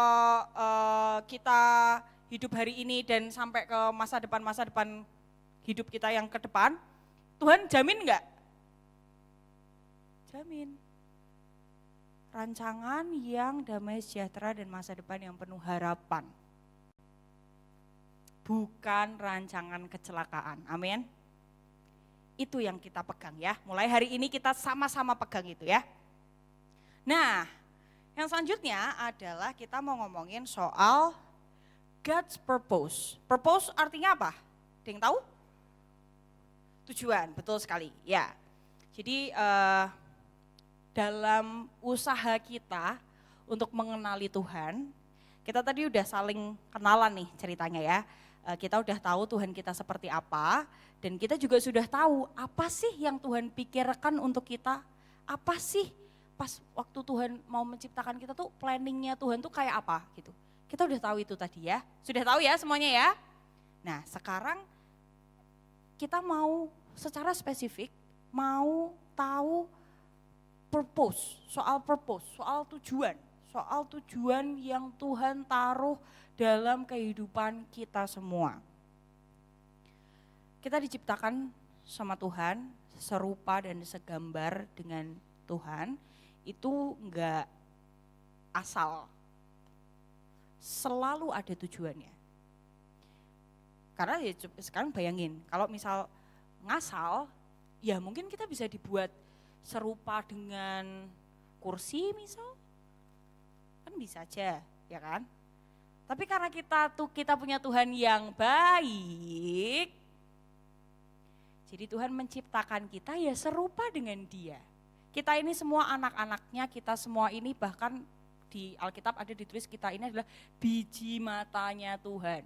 kita hidup hari ini dan sampai ke masa depan hidup kita yang ke depan, Tuhan jamin enggak? Jamin. Rancangan yang damai sejahtera dan masa depan yang penuh harapan. Bukan rancangan kecelakaan, amin. Itu yang kita pegang ya, mulai hari ini kita sama-sama pegang itu ya. Nah, yang selanjutnya adalah kita mau ngomongin soal God's purpose. Purpose artinya apa? Ada yang tahu? Tujuan, betul sekali ya. Jadi dalam usaha kita untuk mengenali Tuhan, kita tadi udah saling kenalan nih ceritanya ya. Kita udah tahu Tuhan kita seperti apa, dan kita juga sudah tahu apa sih yang Tuhan pikirkan untuk kita, apa sih pas waktu Tuhan mau menciptakan kita tuh planningnya Tuhan tuh kayak apa gitu. Kita udah tahu itu tadi ya, sudah tahu ya semuanya ya. Nah sekarang kita mau secara spesifik, mau tahu purpose, soal tujuan yang Tuhan taruh dalam kehidupan kita semua. Kita diciptakan sama Tuhan, serupa dan segambar dengan Tuhan, itu enggak asal, selalu ada tujuannya. Karena ya sekarang bayangin, kalau misal ngasal, ya mungkin kita bisa dibuat serupa dengan kursi misal, kan bisa aja, ya kan? Tapi karena kita punya Tuhan yang baik, jadi Tuhan menciptakan kita ya serupa dengan Dia. Kita ini semua anak-anaknya, kita semua ini bahkan di Alkitab ada ditulis kita ini adalah biji matanya Tuhan.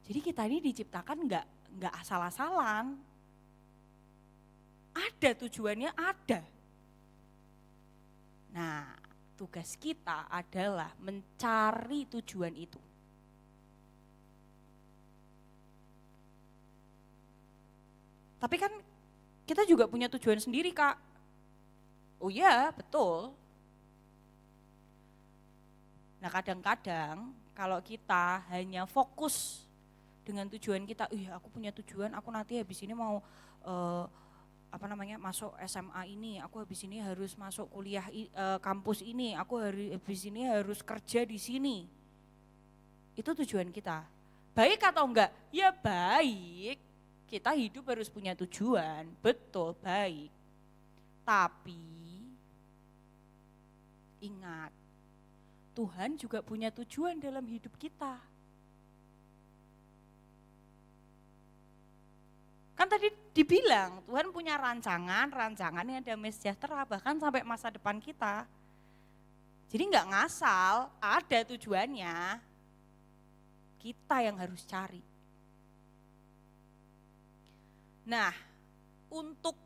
Jadi kita ini diciptakan enggak asal-asalan. Ada tujuannya, ada. Nah, tugas kita adalah mencari tujuan itu. Tapi kan kita juga punya tujuan sendiri, Kak. Oh iya, betul. Nah, kadang-kadang kalau kita hanya fokus dengan tujuan kita, aku punya tujuan, aku nanti habis ini mau masuk SMA ini, aku habis ini harus masuk kuliah kampus ini, aku habis ini harus kerja di sini. Itu tujuan kita. Baik atau enggak? Ya baik. Kita hidup harus punya tujuan, betul, baik. Tapi ingat, Tuhan juga punya tujuan dalam hidup kita. Kan tadi dibilang Tuhan punya rancangan yang damai sejahtera bahkan sampai masa depan kita. Jadi enggak ngasal, ada tujuannya. Kita yang harus cari. Nah, untuk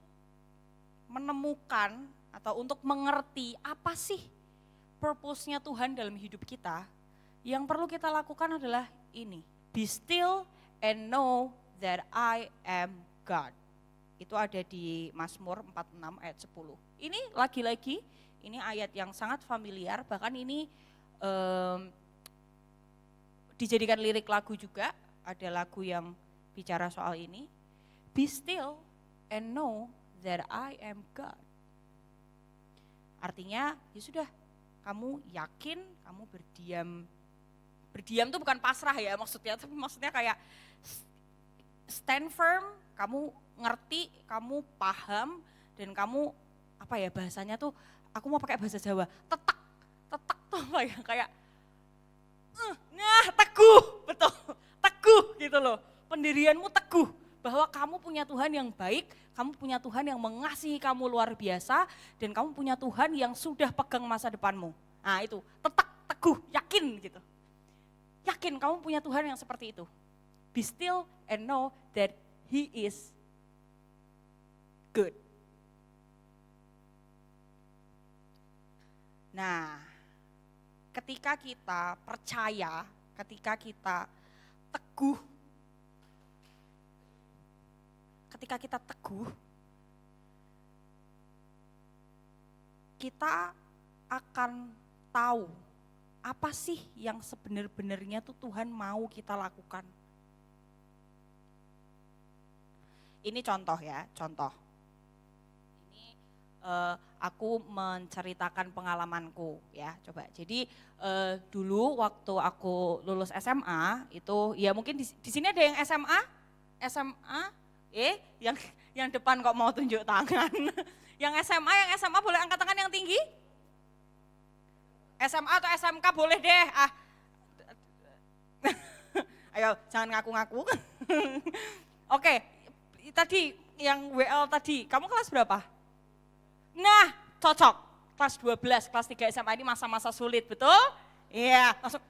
menemukan atau untuk mengerti apa sih purpose-nya Tuhan dalam hidup kita, yang perlu kita lakukan adalah ini. Be still and know that I am God. Itu ada di Mazmur 46 ayat 10. Ini lagi-lagi, ini ayat yang sangat familiar, bahkan ini dijadikan lirik lagu juga, ada lagu yang bicara soal ini. Be still and know that I am God. Artinya, ya sudah, kamu yakin, kamu berdiam. Berdiam itu bukan pasrah ya maksudnya, tapi maksudnya kayak stand firm, kamu ngerti, kamu paham, dan kamu, bahasanya tuh, aku mau pakai bahasa Jawa, tetak tuh kayak, teguh, betul, teguh gitu loh, pendirianmu teguh, bahwa kamu punya Tuhan yang baik, kamu punya Tuhan yang mengasihi kamu luar biasa, dan kamu punya Tuhan yang sudah pegang masa depanmu. Nah itu, tetak, teguh, yakin gitu. Yakin kamu punya Tuhan yang seperti itu. Be still and know that He is good. Nah, ketika kita percaya, ketika kita teguh, kita akan tahu apa sih yang sebenarnya tuh Tuhan mau kita lakukan. Ini contoh ya, contoh. Ini aku menceritakan pengalamanku ya, coba. Jadi dulu waktu aku lulus SMA itu, ya mungkin di sini ada yang SMA, yang depan kok mau tunjuk tangan. Yang SMA boleh angkat tangan yang tinggi? SMA atau SMK boleh deh. Ayo, jangan ngaku-ngaku. Oke, tadi yang WL tadi, kamu kelas berapa? Nah, cocok. Kelas 12, kelas 3 SMA ini masa-masa sulit, betul? Iya, langsung.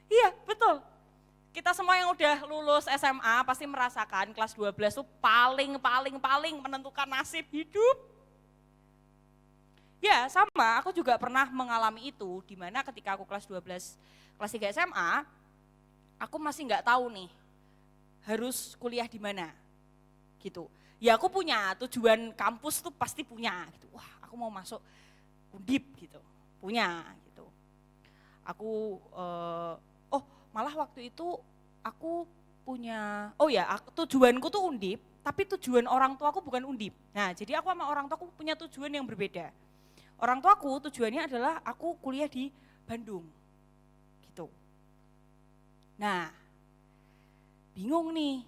Iya, betul. Kita semua yang udah lulus SMA pasti merasakan kelas 12 itu paling menentukan nasib hidup. Ya sama, aku juga pernah mengalami itu, di mana ketika aku kelas 12, kelas 3 SMA, aku masih nggak tahu nih harus kuliah di mana, gitu. Ya aku punya tujuan kampus tuh pasti punya, gitu. Wah aku mau masuk Undip gitu, punya gitu. Aku, malah waktu itu aku punya, tujuanku tuh Undip, tapi tujuan orang tua aku bukan Undip. Nah jadi aku sama orang tua aku punya tujuan yang berbeda. Orang tuaku tujuannya adalah aku kuliah di Bandung, gitu. Nah, bingung nih,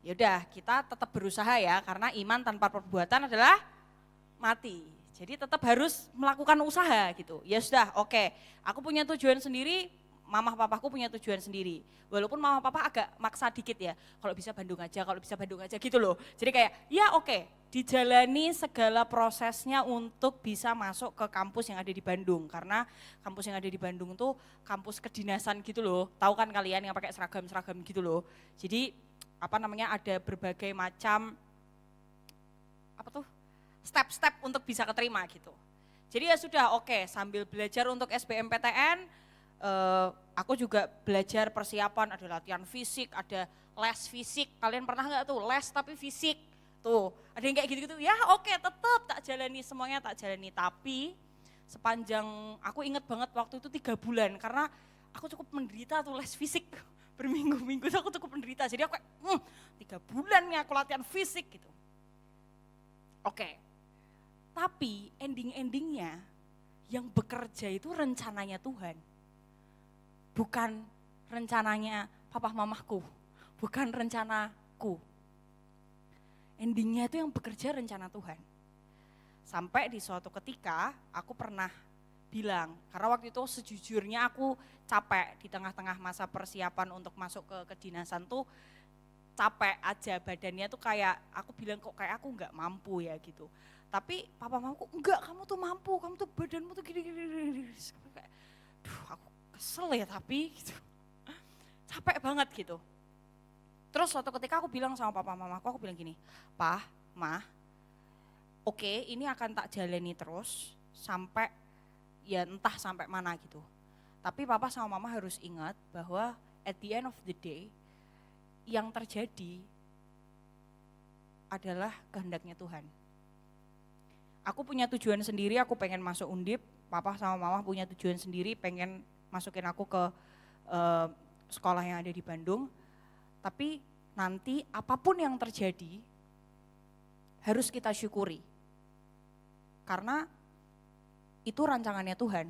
yaudah kita tetap berusaha ya, karena iman tanpa perbuatan adalah mati. Jadi tetap harus melakukan usaha gitu. Ya sudah, oke. Aku punya tujuan sendiri, mama papaku punya tujuan sendiri. Walaupun mama papa agak maksa dikit ya, kalau bisa Bandung aja gitu loh. Jadi kayak ya oke, dijalani segala prosesnya untuk bisa masuk ke kampus yang ada di Bandung. Karena kampus yang ada di Bandung tuh kampus kedinasan gitu loh. Tahu kan kalian yang pakai seragam-seragam gitu loh. Jadi ada berbagai macam step-step untuk bisa keterima gitu. Jadi ya sudah oke, sambil belajar untuk SBMPTN, aku juga belajar persiapan, ada latihan fisik, ada les fisik. Kalian pernah nggak tuh les tapi fisik? Tuh, ada yang kayak gitu-gitu. Ya oke, tetap tak jalani, semuanya tak jalani. Tapi sepanjang, aku inget banget waktu itu 3 bulan, karena aku cukup menderita tuh les fisik. Berminggu-minggu tuh aku cukup menderita. Jadi aku kayak 3 bulan nih aku latihan fisik gitu. Oke, tapi ending-endingnya yang bekerja itu rencananya Tuhan. Bukan rencananya papa mamaku, bukan rencanaku. Endingnya itu yang bekerja rencana Tuhan. Sampai di suatu ketika aku pernah bilang, karena waktu itu sejujurnya aku capek di tengah-tengah masa persiapan untuk masuk ke kedinasan tuh capek aja, badannya tuh kayak, aku bilang kok kayak aku nggak mampu ya gitu. Tapi papa mamaku, enggak, kamu tuh mampu, kamu tuh badanmu tuh gini-gini. Duh, aku kesel ya tapi gitu. Capek banget gitu. Terus suatu ketika aku bilang sama papa mamaku, aku bilang gini, "Pah, Mah, oke, ini akan tak jalani terus sampai ya entah sampai mana gitu. Tapi papa sama mama harus ingat bahwa at the end of the day yang terjadi adalah kehendaknya Tuhan. Aku punya tujuan sendiri, aku pengen masuk Undip, papa sama mama punya tujuan sendiri, pengen masukin aku ke sekolah yang ada di Bandung. Tapi nanti apapun yang terjadi harus kita syukuri. Karena itu rancangannya Tuhan,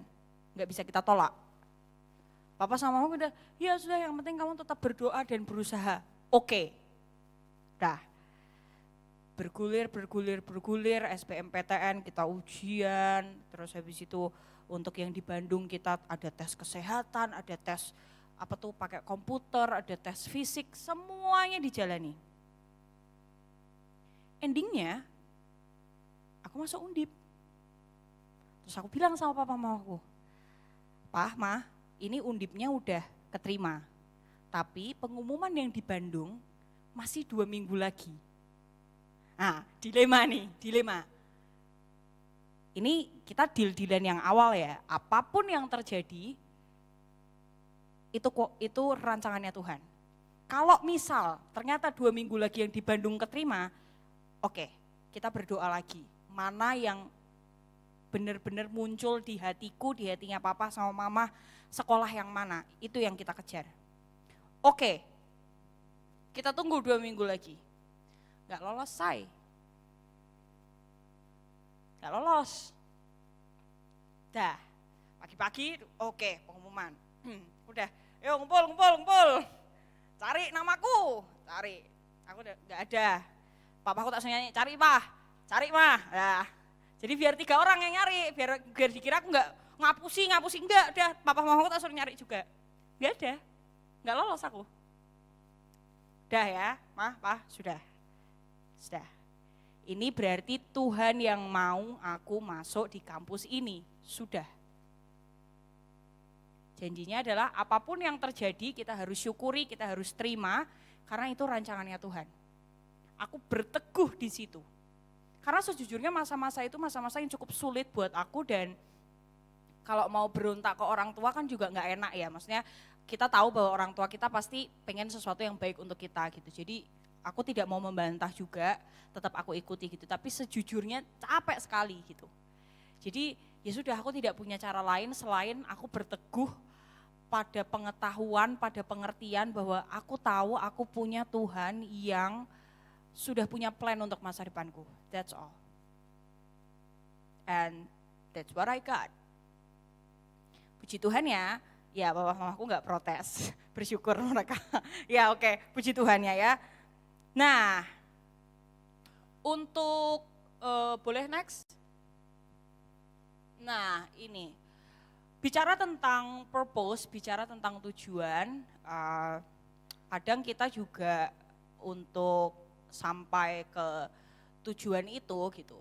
nggak bisa kita tolak. Papa sama mama udah, ya sudah yang penting kamu tetap berdoa dan berusaha. Oke, dah. Bergulir, SBMPTN kita ujian, terus habis itu untuk yang di Bandung kita ada tes kesehatan, ada tes pakai komputer, ada tes fisik, semuanya dijalani. Endingnya, aku masuk Undip. Terus aku bilang sama papa mamaku, "Pah, Mah, ini Undipnya udah keterima, tapi pengumuman yang di Bandung masih 2 minggu lagi." Nah, dilema. Ini kita deal-dealan yang awal ya, apapun yang terjadi, itu rancangannya Tuhan. Kalau misal ternyata 2 minggu lagi yang di Bandung keterima, oke, kita berdoa lagi. Mana yang benar-benar muncul di hatiku, di hatinya papa sama mama, sekolah yang mana, itu yang kita kejar. Oke, kita tunggu 2 minggu lagi. Gak lolos, say. Gak lolos. Dah, pagi-pagi, oke, pengumuman. Udah, yuk ngumpul. Cari namaku, cari. Aku udah gak ada. Papaku tak nyanyi, cari Mah. Nah, jadi biar 3 orang yang nyari, biar dikira aku gak ngapusi, enggak. Udah, papa mamaku tak suruh nyari juga. Gak ada, gak lolos aku. Udah ya, Mah, Pah, sudah. Ini berarti Tuhan yang mau aku masuk di kampus ini, sudah. Janjinya adalah apapun yang terjadi kita harus syukuri, kita harus terima, karena itu rancangannya Tuhan. Aku berteguh di situ. Karena sejujurnya masa-masa itu masa-masa yang cukup sulit buat aku, dan kalau mau berontak ke orang tua kan juga gak enak ya. Maksudnya kita tahu bahwa orang tua kita pasti pengen sesuatu yang baik untuk kita gitu. Jadi aku tidak mau membantah juga, tetap aku ikuti gitu. Tapi sejujurnya capek sekali gitu. Jadi ya sudah, aku tidak punya cara lain selain aku berteguh pada pengetahuan, pada pengertian bahwa aku tahu aku punya Tuhan yang sudah punya plan untuk masa depanku. That's all. And that's what I got. Puji Tuhan ya papa mamaku gak protes, bersyukur mereka. Ya oke, puji Tuhan ya. Nah, untuk boleh next? Nah, ini bicara tentang purpose, bicara tentang tujuan, kadang kita juga untuk sampai ke tujuan itu gitu.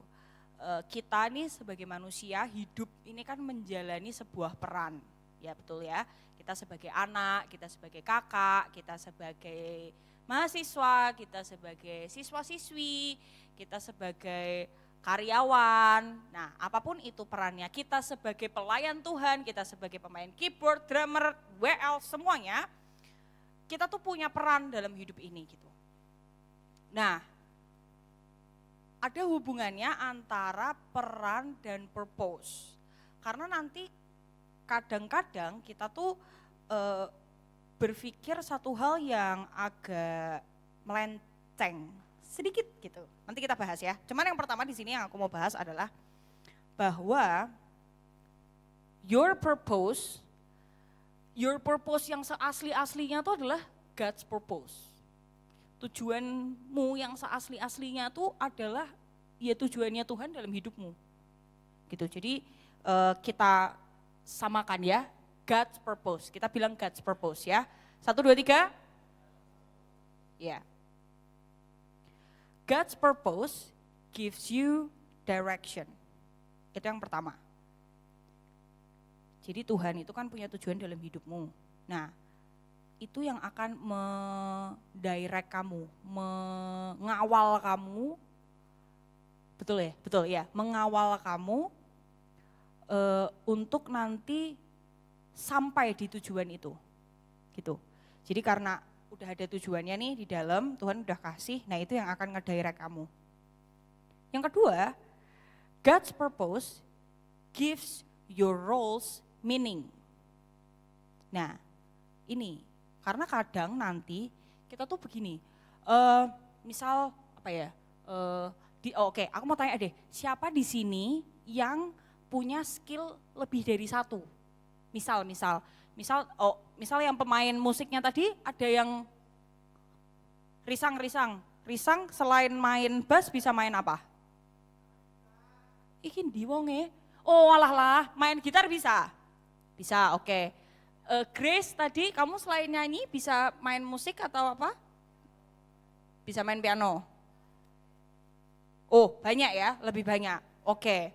Kita nih sebagai manusia hidup ini kan menjalani sebuah peran, ya betul ya. Kita sebagai anak, kita sebagai kakak, kita sebagai mahasiswa, kita sebagai siswa-siswi, kita sebagai karyawan. Nah, apapun itu perannya, kita sebagai pelayan Tuhan, kita sebagai pemain keyboard, drummer, WL, semuanya, kita tuh punya peran dalam hidup ini gitu. Nah, ada hubungannya antara peran dan purpose. Karena nanti kadang-kadang kita tuh berpikir satu hal yang agak melenceng sedikit gitu. Nanti kita bahas ya. Cuman yang pertama di sini yang aku mau bahas adalah bahwa your purpose yang seasli-aslinya itu adalah God's purpose. Tujuanmu yang seasli-aslinya itu adalah ya tujuannya Tuhan dalam hidupmu. Gitu. Jadi kita samakan ya, God's purpose. Kita bilang God's purpose ya. 1, 2, 3. Ya. God's purpose gives you direction. Itu yang pertama. Jadi Tuhan itu kan punya tujuan dalam hidupmu. Nah, itu yang akan mendirect kamu, mengawal kamu. Betul ya? Betul ya, mengawal kamu untuk nanti sampai di tujuan itu. Gitu. Jadi karena udah ada tujuannya nih di dalam, Tuhan udah kasih, nah itu yang akan ngedirect kamu. Yang kedua, God's purpose gives your roles meaning. Nah, ini karena kadang nanti kita tuh begini, misal apa ya, oke, aku mau tanya deh, siapa di sini yang punya skill lebih dari satu? Misal yang pemain musiknya tadi ada yang Risang selain main bass bisa main apa? Iki ndi wonge? Oh alah lah, main gitar bisa? Bisa, oke. Grace tadi kamu selain nyanyi bisa main musik atau apa? Bisa main piano? Oh banyak ya, lebih banyak. Oke,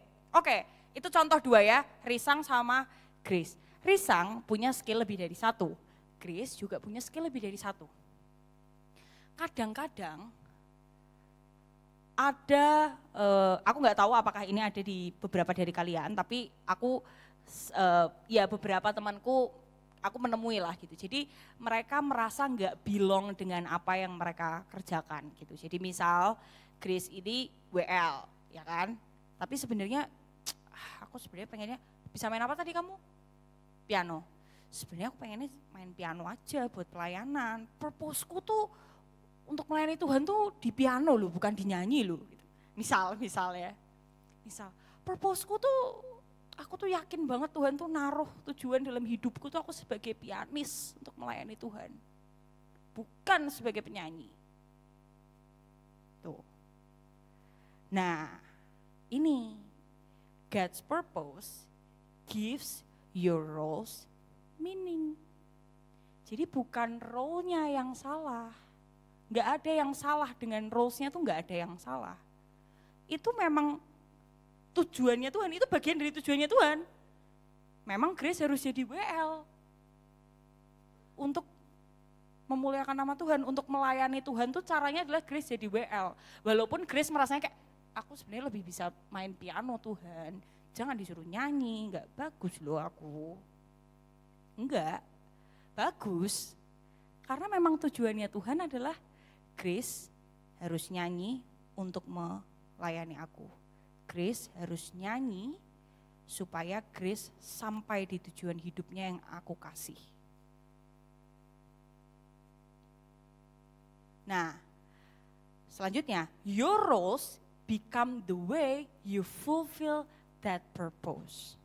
itu contoh 2 ya, Risang sama Grace. Risang punya skill lebih dari 1, Grace juga punya skill lebih dari 1. Kadang-kadang ada, aku nggak tahu apakah ini ada di beberapa dari kalian, tapi aku ya beberapa temanku aku menemui lah gitu. Jadi mereka merasa nggak belong dengan apa yang mereka kerjakan gitu. Jadi misal Grace ini WL, ya kan? Tapi sebenarnya aku sebenarnya pengennya bisa main apa tadi kamu? Piano. Sebenarnya aku pengennya main piano aja buat pelayanan. Purpose-ku tuh untuk melayani Tuhan tuh di piano loh, bukan di nyanyi loh. Misal ya. Purpose-ku tuh, aku tuh yakin banget Tuhan tuh naruh tujuan dalam hidupku tuh aku sebagai pianis untuk melayani Tuhan. Bukan sebagai penyanyi. Tuh. Nah, ini God's purpose gives your roles meaning. Jadi bukan role-nya yang salah. Nggak ada yang salah dengan roles-nya tuh nggak ada yang salah. Itu memang tujuannya Tuhan, itu bagian dari tujuannya Tuhan. Memang Grace harus jadi WL. Untuk memuliakan nama Tuhan, untuk melayani Tuhan tuh caranya adalah Grace jadi WL. Walaupun Grace merasanya kayak, aku sebenarnya lebih bisa main piano Tuhan. Jangan disuruh nyanyi, nggak bagus loh aku. Enggak, bagus. Karena memang tujuannya Tuhan adalah Grace harus nyanyi untuk melayani aku. Grace harus nyanyi supaya Grace sampai di tujuan hidupnya yang aku kasih. Nah, selanjutnya, your roles become the way you fulfill that purpose.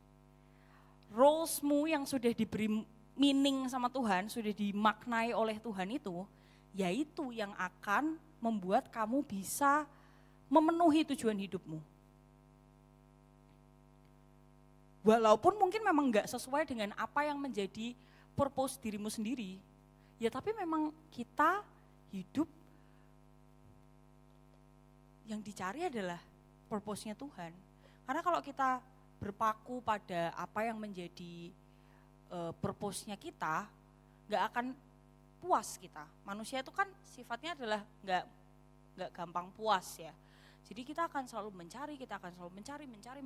Roles-mu yang sudah diberi meaning sama Tuhan, sudah dimaknai oleh Tuhan itu, yaitu yang akan membuat kamu bisa memenuhi tujuan hidupmu. Walaupun mungkin memang enggak sesuai dengan apa yang menjadi purpose dirimu sendiri. Ya tapi memang kita hidup yang dicari adalah purpose-nya Tuhan. Karena kalau kita berpaku pada apa yang menjadi purpose-nya kita, nggak akan puas kita. Manusia itu kan sifatnya adalah nggak gampang puas ya. Jadi kita akan selalu mencari, mencari,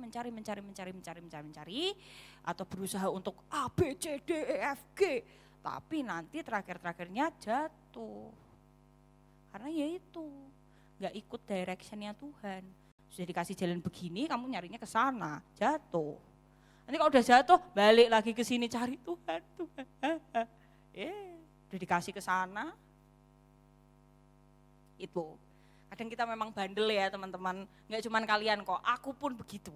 atau berusaha untuk A, B, C, D, E, F, G. Tapi nanti terakhirnya jatuh. Karena ya itu, nggak ikut direction-nya Tuhan. Sudah dikasih jalan begini, kamu nyarinya ke sana, jatuh. Nanti kalau udah jatuh, balik lagi ke sini cari Tuhan. Udah dikasih ke sana. Itu. Kadang kita memang bandel ya teman-teman, nggak cuman kalian kok, aku pun begitu.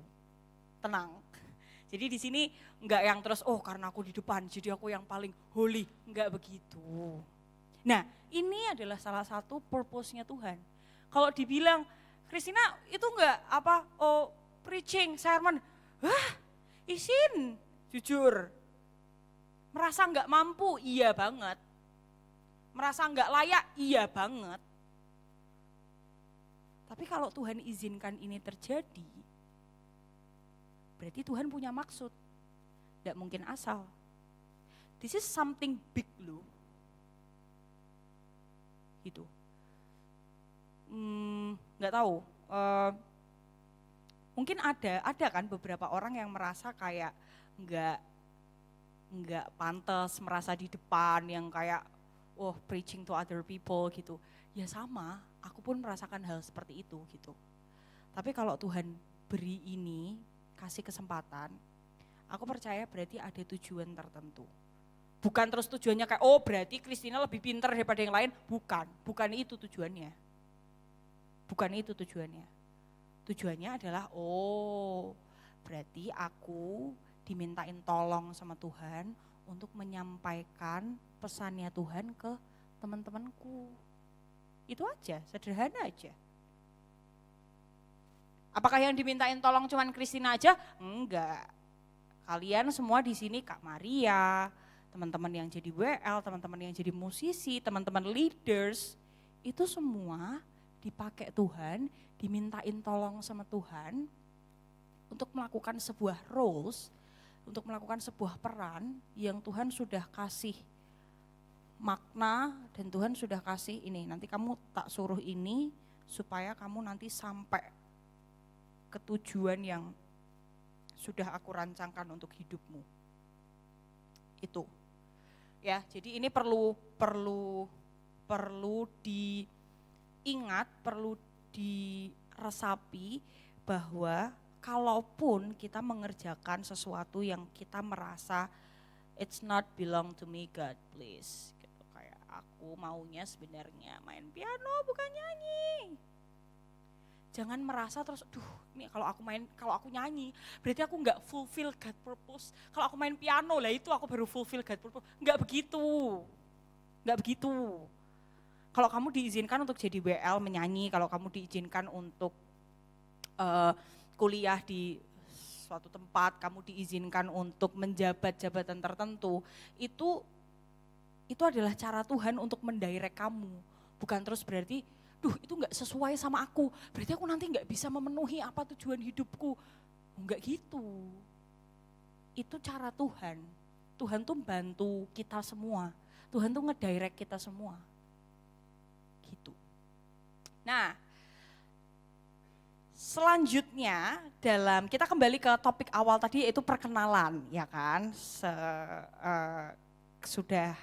Tenang. Jadi di sini nggak yang terus, karena aku di depan, jadi aku yang paling holy. Nggak begitu. Nah ini adalah salah satu purpose-nya Tuhan. Kalau dibilang, Christina itu enggak preaching, sermon, isin, jujur. Merasa enggak mampu, iya banget. Merasa enggak layak, iya banget. Tapi kalau Tuhan izinkan ini terjadi, berarti Tuhan punya maksud. Enggak mungkin asal. This is something big loh. Gitu. Nggak tahu, mungkin ada kan beberapa orang yang merasa kayak nggak pantas, merasa di depan, yang kayak preaching to other people gitu. Ya sama, aku pun merasakan hal seperti itu gitu. Tapi kalau Tuhan beri ini, kasih kesempatan, aku percaya berarti ada tujuan tertentu. Bukan terus tujuannya kayak, berarti Christina lebih pintar daripada yang lain, bukan itu tujuannya. Bukan itu tujuannya. Tujuannya adalah, berarti aku dimintain tolong sama Tuhan untuk menyampaikan pesannya Tuhan ke teman-temanku. Itu aja, sederhana aja. Apakah yang dimintain tolong cuman Christina aja? Enggak. Kalian semua di sini, Kak Maria, teman-teman yang jadi WL, teman-teman yang jadi musisi, teman-teman leaders, itu semua dipakai Tuhan, dimintain tolong sama Tuhan untuk melakukan sebuah roles, untuk melakukan sebuah peran yang Tuhan sudah kasih makna dan Tuhan sudah kasih ini. Nanti kamu tak suruh ini supaya kamu nanti sampai ke tujuan yang sudah aku rancangkan untuk hidupmu. Itu. Ya, jadi ini perlu diingat, perlu diresapi bahwa kalaupun kita mengerjakan sesuatu yang kita merasa it's not belong to me God please, gitu. Kayak aku maunya sebenarnya main piano bukan nyanyi. Jangan merasa terus, ini kalau aku nyanyi, berarti aku nggak fulfill God purpose. Kalau aku main piano lah itu aku baru fulfill God purpose. Nggak begitu. Kalau kamu diizinkan untuk jadi WL menyanyi, kalau kamu diizinkan untuk kuliah di suatu tempat, kamu diizinkan untuk menjabat jabatan tertentu, itu adalah cara Tuhan untuk mendirect kamu. Bukan terus berarti, itu enggak sesuai sama aku, berarti aku nanti enggak bisa memenuhi apa tujuan hidupku. Enggak gitu. Itu cara Tuhan. Tuhan tuh bantu kita semua. Tuhan tuh ngedirect kita semua. Gitu. Nah, selanjutnya kita kembali ke topik awal tadi, yaitu perkenalan, ya kan? Sudah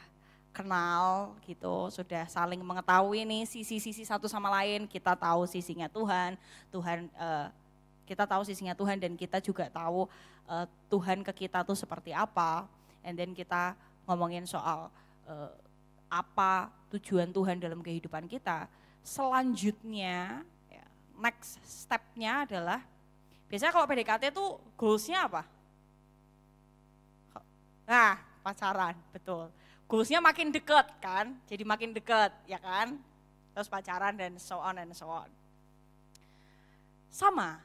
kenal gitu, sudah saling mengetahui nih sisi-sisi satu sama lain. Kita tahu sisinya Tuhan, kita tahu sisinya Tuhan, dan kita juga tahu Tuhan ke kita tuh seperti apa. And then kita ngomongin soal apa tujuan Tuhan dalam kehidupan kita. Selanjutnya, next step-nya adalah, biasanya kalau PDKT tuh goals-nya apa? Nah, pacaran, betul. Goals-nya makin dekat kan, jadi makin dekat, ya kan? terus pacaran dan so on and so on. Sama,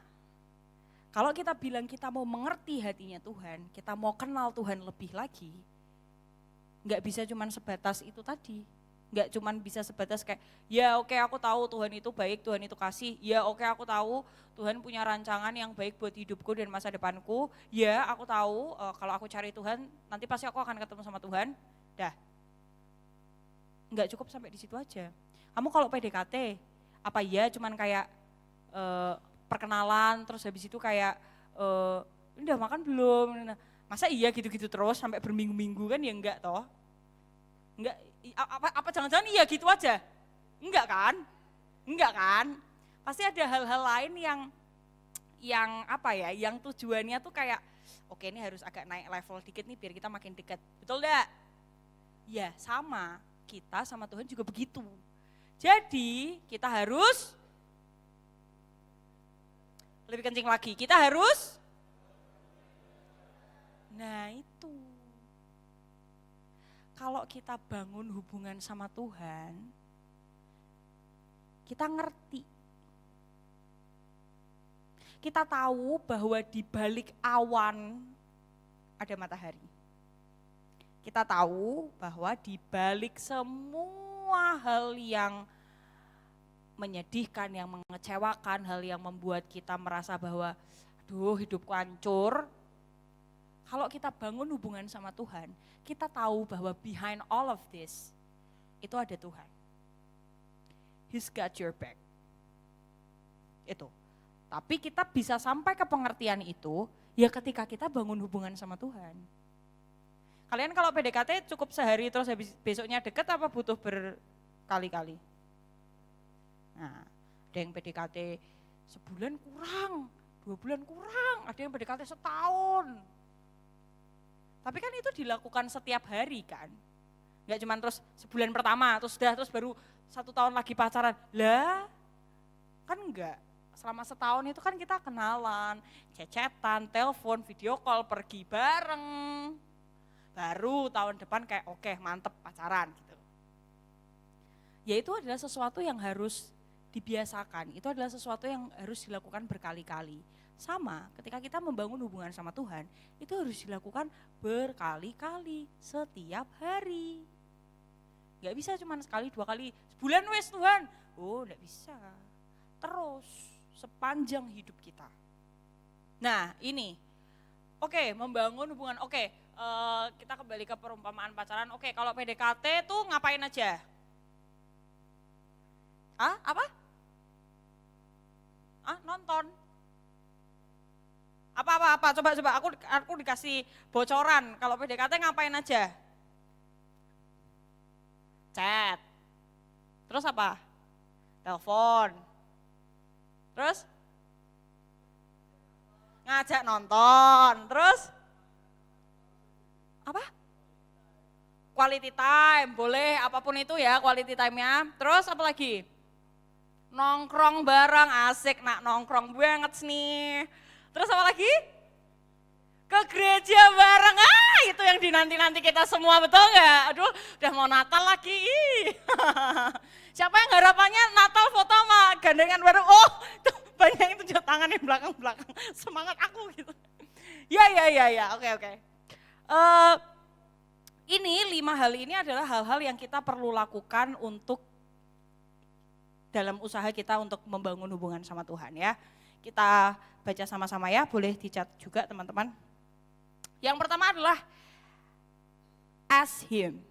kalau kita bilang kita mau mengerti hatinya Tuhan, kita mau kenal Tuhan lebih lagi, nggak bisa cuman sebatas itu tadi. Nggak cuman bisa sebatas kayak, ya oke, aku tahu Tuhan itu baik, Tuhan itu kasih, ya oke, aku tahu Tuhan punya rancangan yang baik buat hidupku dan masa depanku, ya aku tahu kalau aku cari Tuhan, nanti pasti aku akan ketemu sama Tuhan, dah. Nggak cukup sampai di situ aja. Kamu kalau PDKT, apa ya cuman kayak perkenalan, terus habis itu kayak, ini udah makan belum? Masa iya gitu-gitu terus sampai berminggu-minggu kan ya enggak toh? Enggak, apa jangan-jangan iya gitu aja? Enggak kan? Enggak kan? Pasti ada hal-hal lain yang apa ya, yang tujuannya tuh kayak, oke ini harus agak naik level dikit nih biar kita makin dekat. Betul enggak? Ya sama, kita sama Tuhan juga begitu. Jadi kita harus lebih kencing lagi, kita harus, nah itu. Kalau kita bangun hubungan sama Tuhan, kita ngerti. Kita tahu bahwa di balik awan ada matahari. Kita tahu bahwa di balik semua hal yang menyedihkan, yang mengecewakan, hal yang membuat kita merasa bahwa aduh hidupku hancur. Kalau kita bangun hubungan sama Tuhan, kita tahu bahwa behind all of this, itu ada Tuhan. He's got your back. Itu. Tapi kita bisa sampai ke pengertian itu, ya ketika kita bangun hubungan sama Tuhan. Kalian kalau PDKT cukup sehari terus habis besoknya deket apa butuh berkali-kali? Nah, ada yang PDKT sebulan kurang, 2 bulan kurang, ada yang PDKT setahun. Tapi kan itu dilakukan setiap hari kan. Enggak cuma terus sebulan pertama, terus baru 1 tahun lagi pacaran. Lah, kan enggak. Selama setahun itu kan kita kenalan, cecetan, telepon, video call, pergi bareng. Baru tahun depan kayak oke, mantep pacaran gitu. Ya itu adalah sesuatu yang harus dibiasakan, itu adalah sesuatu yang harus dilakukan berkali-kali. Sama, ketika kita membangun hubungan sama Tuhan, itu harus dilakukan berkali-kali, setiap hari. Gak bisa cuma sekali, 2 kali, sebulan wes Tuhan. Oh gak bisa, terus sepanjang hidup kita. Nah ini, oke, membangun hubungan, oke, kita kembali ke perumpamaan pacaran. Oke, kalau PDKT tuh ngapain aja? Apa? Nonton. Apa? Coba aku dikasih bocoran. Kalau PDKT ngapain aja? Chat. Terus apa? Telepon. Terus? Ngajak nonton. Terus? Apa? Quality time, boleh apapun itu ya quality time-nya. Terus apa lagi? Nongkrong bareng, asik, nak nongkrong banget nih. Terus apa lagi? Ke gereja bareng, itu yang dinanti-nanti kita semua, betul nggak? Aduh, udah mau Natal lagi. Siapa yang harapannya Natal foto sama gandengan bareng? Oh, tuh banyak yang tunjuk tangan di belakang-belakang. Semangat aku gitu. Ya, oke. Ini 5 hal ini adalah hal-hal yang kita perlu lakukan untuk dalam usaha kita untuk membangun hubungan sama Tuhan ya. Kita baca sama-sama ya, boleh dicat juga teman-teman. Yang pertama adalah ask Him,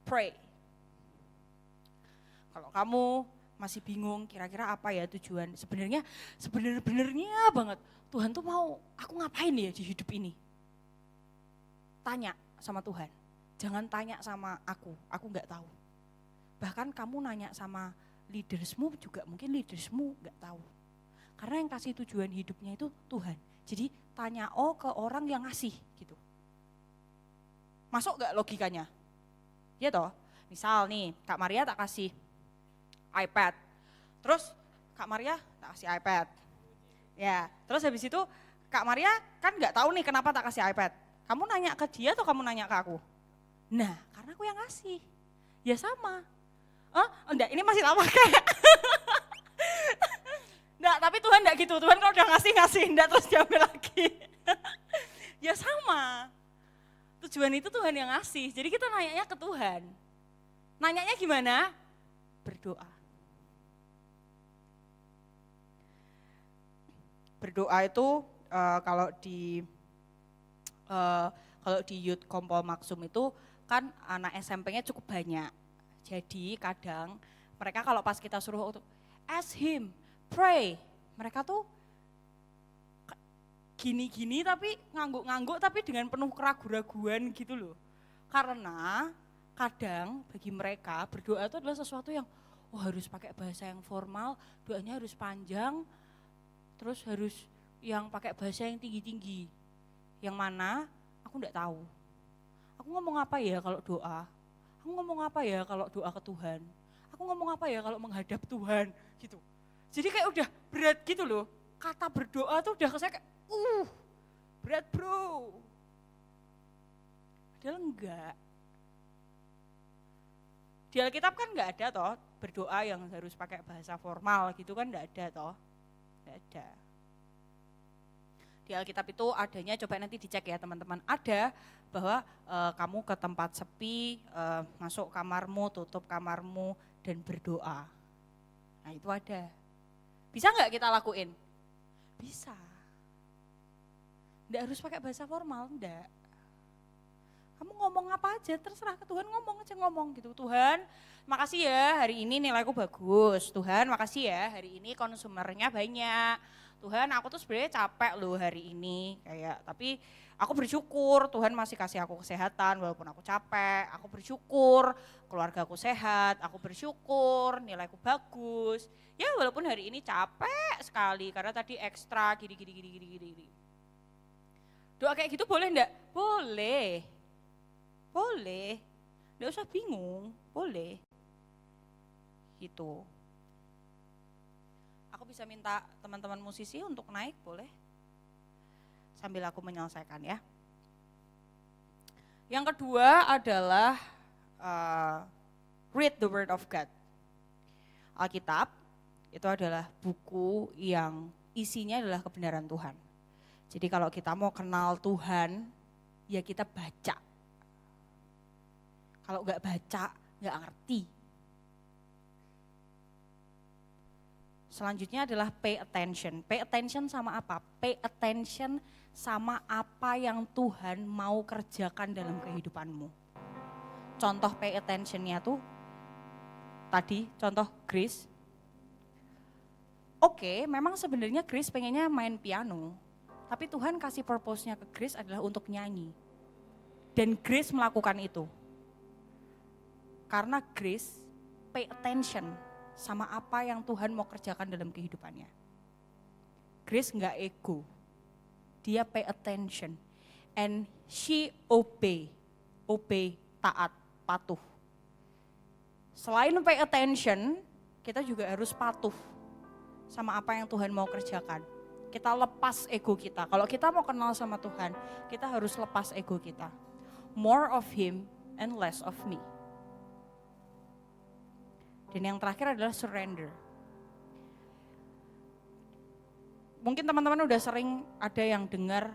pray. Kalau kamu masih bingung kira-kira apa ya tujuan, sebenarnya banget Tuhan tuh mau aku ngapain ya di hidup ini. Tanya sama Tuhan, jangan tanya sama aku nggak tahu. Bahkan kamu nanya sama leadersmu juga mungkin leadersmu nggak tahu. Karena yang kasih tujuan hidupnya itu Tuhan. Jadi tanya ke orang yang ngasih gitu. Masuk gak logikanya? Ya toh, misal nih Kak Maria tak kasih iPad. Terus Kak Maria tak kasih iPad. Ya, terus habis itu Kak Maria kan gak tahu nih kenapa tak kasih iPad. Kamu nanya ke dia atau kamu nanya ke aku? Nah, karena aku yang ngasih. Ya sama. Enggak, ini masih tak pakai. Enggak, tapi Tuhan enggak gitu. Tuhan kalau udah ngasih, enggak terus diambil lagi. Ya sama. Tujuan itu Tuhan yang ngasih. Jadi kita nanyanya ke Tuhan. Nanyanya gimana? Berdoa. Berdoa itu kalau di Youth Kompol Maksum itu kan anak SMP-nya cukup banyak. Jadi kadang mereka kalau pas kita suruh untuk ask him, pray, mereka tuh gini-gini tapi ngangguk-ngangguk tapi dengan penuh keraguan-raguan gitu loh. Karena kadang bagi mereka berdoa itu adalah sesuatu yang harus pakai bahasa yang formal, doanya harus panjang, terus harus yang pakai bahasa yang tinggi-tinggi. Yang mana aku enggak tahu. Aku ngomong apa ya kalau doa? Aku ngomong apa ya kalau doa ke Tuhan? Aku ngomong apa ya kalau menghadap Tuhan gitu. Jadi kayak udah berat gitu loh. Kata berdoa tuh udah saya kayak berat bro. Padahal enggak. Di Alkitab kan enggak ada toh berdoa yang harus pakai bahasa formal gitu kan enggak ada toh. Enggak ada. Di Alkitab itu adanya, coba nanti dicek ya teman-teman, ada bahwa kamu ke tempat sepi, masuk kamarmu, tutup kamarmu, dan berdoa. Nah itu ada. Bisa nggak kita lakuin? Bisa. Nggak harus pakai bahasa formal, enggak. Kamu ngomong apa aja, terserah ke Tuhan, ngomong aja ngomong gitu. Tuhan, makasih ya hari ini nilaiku bagus. Tuhan, makasih ya hari ini konsumernya banyak. Tuhan, aku tuh sebenarnya capek loh hari ini, tapi aku bersyukur Tuhan masih kasih aku kesehatan walaupun aku capek. Aku bersyukur keluarga aku sehat, aku bersyukur nilaiku bagus. Ya walaupun hari ini capek sekali karena tadi ekstra gini. Doa kayak gitu boleh enggak? Boleh. Boleh. Enggak usah bingung, boleh. Gitu. Aku bisa minta teman-teman musisi untuk naik, boleh? Sambil aku menyelesaikan ya. Yang kedua adalah read the word of God. Alkitab itu adalah buku yang isinya adalah kebenaran Tuhan. Jadi kalau kita mau kenal Tuhan, ya kita baca. Kalau enggak baca, enggak ngerti. Selanjutnya adalah pay attention. Pay attention sama apa? Pay attention sama apa yang Tuhan mau kerjakan dalam kehidupanmu. Contoh pay attention-nya tuh, tadi contoh Grace. Oke, memang sebenarnya Grace pengennya main piano. Tapi Tuhan kasih purpose-nya ke Grace adalah untuk nyanyi. Dan Grace melakukan itu. Karena Grace pay attention sama apa yang Tuhan mau kerjakan dalam kehidupannya. Grace enggak ego, dia pay attention, and she obey, taat, patuh. Selain pay attention, kita juga harus patuh sama apa yang Tuhan mau kerjakan. Kita lepas ego kita, kalau kita mau kenal sama Tuhan, kita harus lepas ego kita. More of Him and less of me. Dan yang terakhir adalah surrender. Mungkin teman-teman udah sering ada yang dengar,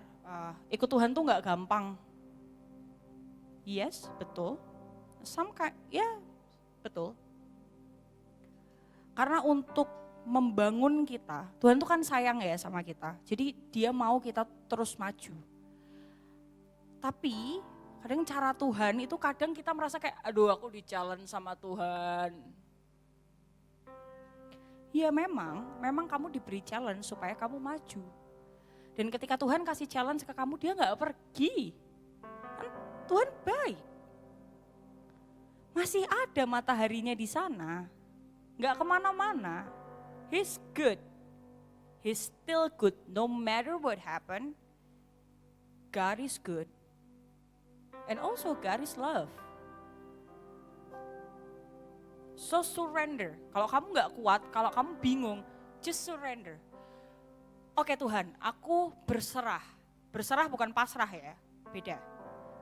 ikut Tuhan tuh gak gampang. Yes, betul. Betul. Karena untuk membangun kita, Tuhan tuh kan sayang ya sama kita. Jadi dia mau kita terus maju. Tapi kadang cara Tuhan itu kadang kita merasa kayak, aduh aku di-challenge sama Tuhan. Ya memang kamu diberi challenge supaya kamu maju. Dan ketika Tuhan kasih challenge ke kamu, dia gak pergi. Tuhan baik. Masih ada mataharinya di sana. Gak kemana-mana. He's good. He's still good. No matter what happened, God is good. And also God is love. So surrender. Kalau kamu gak kuat, kalau kamu bingung, just surrender. Oke Tuhan, aku berserah. Berserah bukan pasrah ya, beda.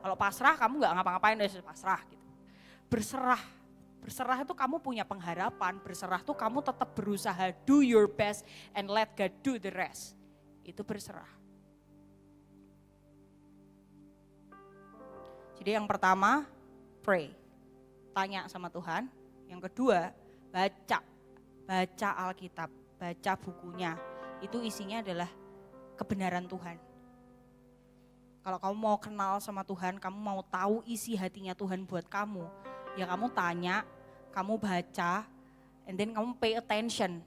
Kalau pasrah kamu gak ngapa-ngapain, udah pasrah gitu. Berserah Berserah itu kamu punya pengharapan, berserah itu kamu tetap berusaha, do your best and let God do the rest. Itu berserah. Jadi yang pertama, pray, tanya sama Tuhan. Yang kedua, baca Alkitab, baca bukunya. Itu isinya adalah kebenaran Tuhan. Kalau kamu mau kenal sama Tuhan, kamu mau tahu isi hatinya Tuhan buat kamu, ya kamu tanya, kamu baca, and then kamu pay attention,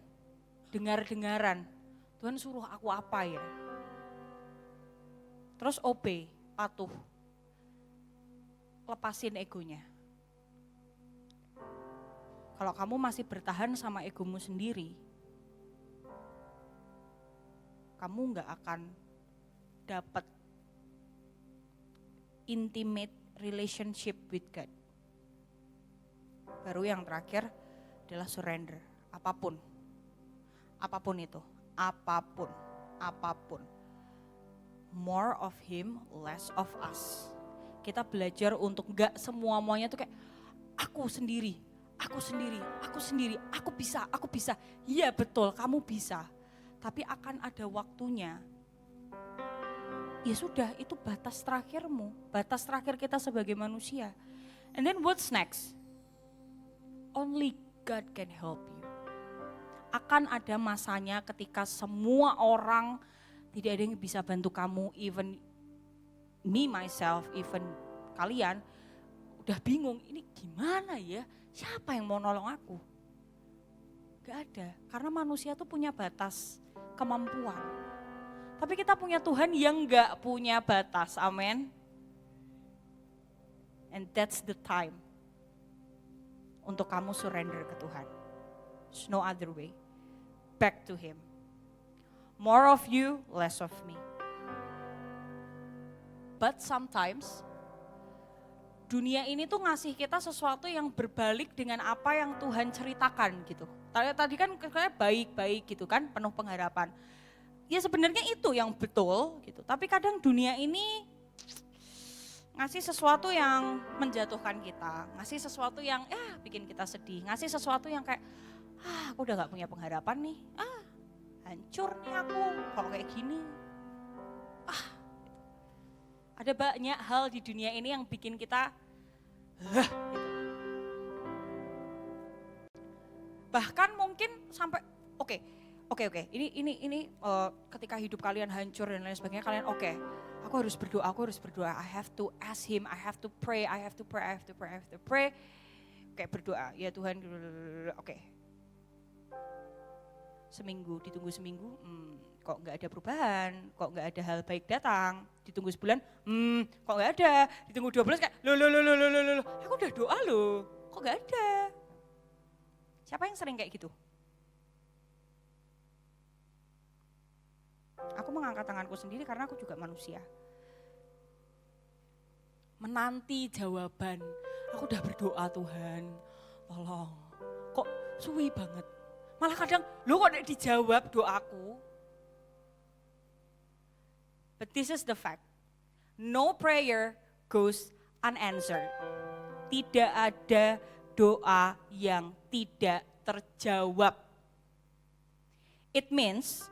dengar-dengaran. Tuhan suruh aku apa ya? Terus obey, patuh. Lepasin egonya. Kalau kamu masih bertahan sama egomu sendiri, kamu gak akan dapat intimate relationship with God. Baru yang terakhir adalah surrender, apapun itu, apapun. More of Him, less of us. Kita belajar untuk enggak semua-muanya tuh kayak aku sendiri, aku bisa. Iya betul, kamu bisa. Tapi akan ada waktunya. Ya sudah, itu batas terakhirmu, batas terakhir kita sebagai manusia. And then what's next? Only God can help you. Akan ada masanya ketika semua orang, tidak ada yang bisa bantu kamu, even me, myself, even kalian, udah bingung, ini gimana ya, siapa yang mau nolong aku? Gak ada, karena manusia tuh punya batas kemampuan. Tapi kita punya Tuhan yang gak punya batas, amin. And that's the time untuk kamu surrender ke Tuhan. There's no other way. Back to Him. More of you, less of me. But sometimes dunia ini tuh ngasih kita sesuatu yang berbalik dengan apa yang Tuhan ceritakan gitu. Tadi kan kayak baik-baik gitu kan, penuh pengharapan. Ya sebenarnya itu yang betul gitu. Tapi kadang dunia ini ngasih sesuatu yang menjatuhkan kita, ngasih sesuatu yang bikin kita sedih, ngasih sesuatu yang kayak aku udah gak punya pengharapan nih, hancur nih aku kalau kayak gini. Ada banyak hal di dunia ini yang bikin kita gitu. Bahkan mungkin sampai oke. Ini ketika hidup kalian hancur dan lain sebagainya, kalian aku harus berdoa. I have to ask Him, I have to pray. Kayak berdoa, ya Tuhan, oke. Ditunggu seminggu, kok gak ada perubahan, kok gak ada hal baik datang. Ditunggu sebulan, kok gak ada. Ditunggu 2 bulan kayak, loh, aku udah doa loh, kok gak ada. Siapa yang sering kayak gitu? Aku mengangkat tanganku sendiri karena aku juga manusia. Menanti jawaban. Aku udah berdoa, Tuhan, tolong. Kok suwi banget. Malah kadang, kok gak dijawab doaku. But this is the fact. No prayer goes unanswered. Tidak ada doa yang tidak terjawab. It means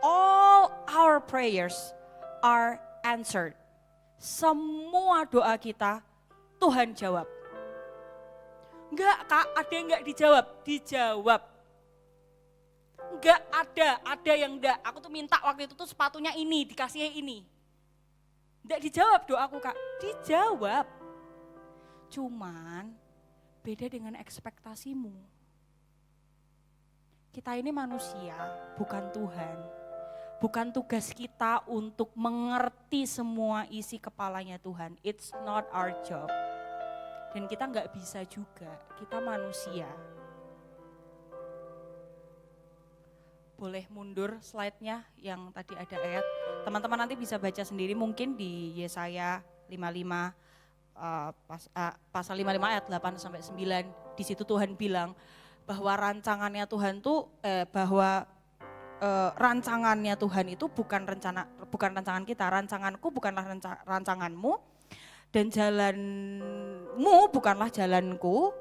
all our prayers are answered. Semua doa kita Tuhan jawab. Enggak Kak, ada yang enggak dijawab? Dijawab. Enggak ada yang enggak. Aku tuh minta waktu itu tuh sepatunya ini, dikasihnya ini. Enggak dijawab doaku Kak, dijawab. Cuman beda dengan ekspektasimu. Kita ini manusia, bukan Tuhan. Bukan tugas kita untuk mengerti semua isi kepalanya Tuhan. It's not our job. Dan kita nggak bisa juga, kita manusia. Boleh mundur slide-nya yang tadi ada ayat. Teman-teman nanti bisa baca sendiri mungkin di Yesaya 55, pasal 55 ayat 8 sampai 9. Di situ Tuhan bilang bahwa rancangannya Tuhan tuh, rancangannya Tuhan itu bukan rancangan kita, rancanganku bukanlah rancanganmu, dan jalanmu bukanlah jalanku,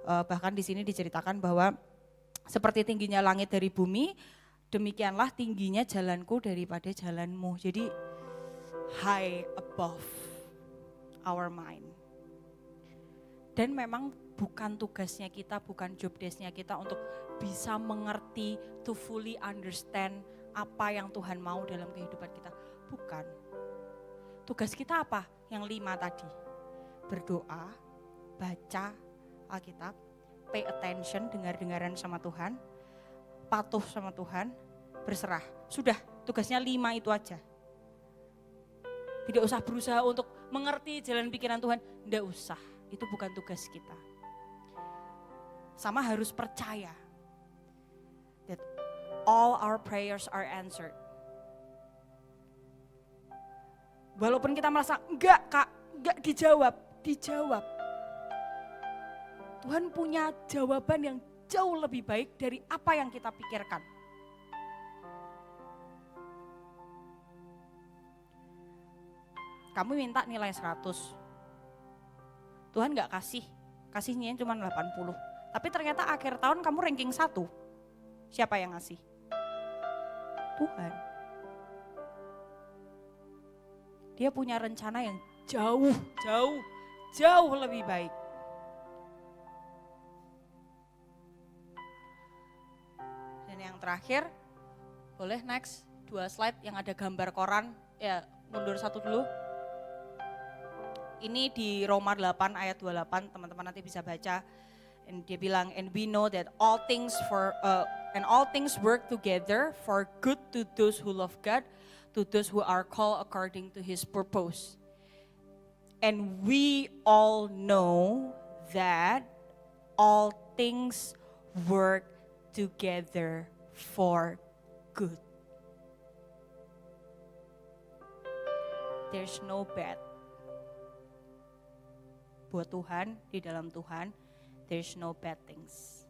bahkan di sini diceritakan bahwa seperti tingginya langit dari bumi, demikianlah tingginya jalanku daripada jalanmu. Jadi high above our mind. Dan memang bukan tugasnya kita, bukan job desk-nya kita untuk bisa mengerti, to fully understand apa yang Tuhan mau dalam kehidupan kita. Bukan. Tugas kita apa? Yang 5 tadi. Berdoa, baca Alkitab, pay attention, dengar-dengaran sama Tuhan, patuh sama Tuhan, berserah. Sudah, tugasnya 5 itu aja. Tidak usah berusaha untuk mengerti jalan pikiran Tuhan, tidak usah. Itu bukan tugas kita. Sama harus percaya that all our prayers are answered. Walaupun kita merasa enggak Kak, enggak dijawab. Tuhan punya jawaban yang jauh lebih baik dari apa yang kita pikirkan. Kamu minta nilai 100. Tuhan enggak kasihnya cuma 80. Tapi ternyata akhir tahun kamu ranking 1. Siapa yang ngasih? Tuhan. Dia punya rencana yang jauh lebih baik. Dan yang terakhir, boleh next 2 slide yang ada gambar koran. Ya, mundur 1 dulu. Ini di Roma 8 ayat 28, teman-teman nanti bisa baca. And dia bilang, and we know that all things work together for good to those who love God, to those who are called according to His purpose. And we all know that all things work together for good. There's no bad. Buat Tuhan, di dalam Tuhan, there's no bad things.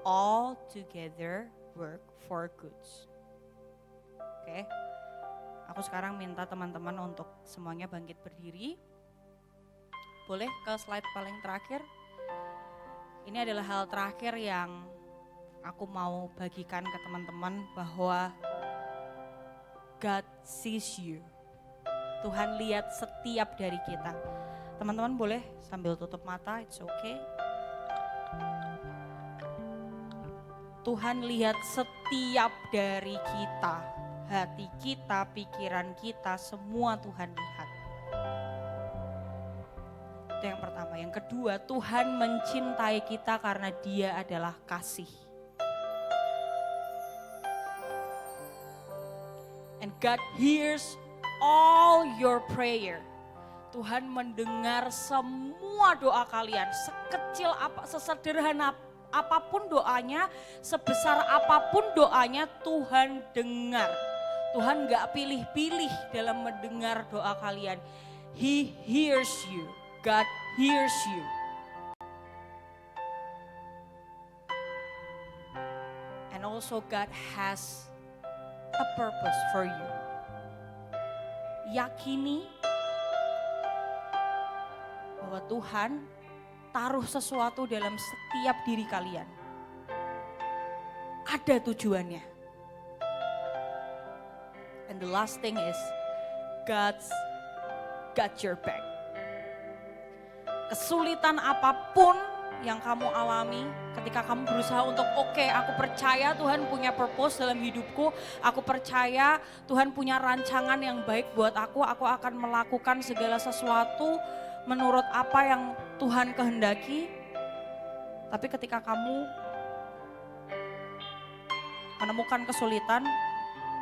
All together work for goods. Oke. Aku sekarang minta teman-teman untuk semuanya bangkit berdiri. Boleh ke slide paling terakhir? Ini adalah hal terakhir yang aku mau bagikan ke teman-teman bahwa God sees you. Tuhan lihat setiap dari kita. Teman-teman boleh sambil tutup mata, it's okay. Tuhan lihat setiap dari kita, hati kita, pikiran kita, semua Tuhan lihat. Itu yang pertama. Yang kedua, Tuhan mencintai kita karena Dia adalah kasih. And God hears all your prayer. Tuhan mendengar semua doa kalian, sekecil apa, sesederhana apapun doanya, sebesar apapun doanya Tuhan dengar. Tuhan gak pilih-pilih dalam mendengar doa kalian. He hears you, God hears you. And also God has a purpose for you. Yakini bahwa Tuhan taruh sesuatu dalam setiap diri kalian. Ada tujuannya. And the last thing is, God's got your back. Kesulitan apapun yang kamu alami, ketika kamu berusaha untuk oke, aku percaya Tuhan punya purpose dalam hidupku, aku percaya Tuhan punya rancangan yang baik buat aku akan melakukan segala sesuatu menurut apa yang Tuhan kehendaki. Tapi ketika kamu menemukan kesulitan,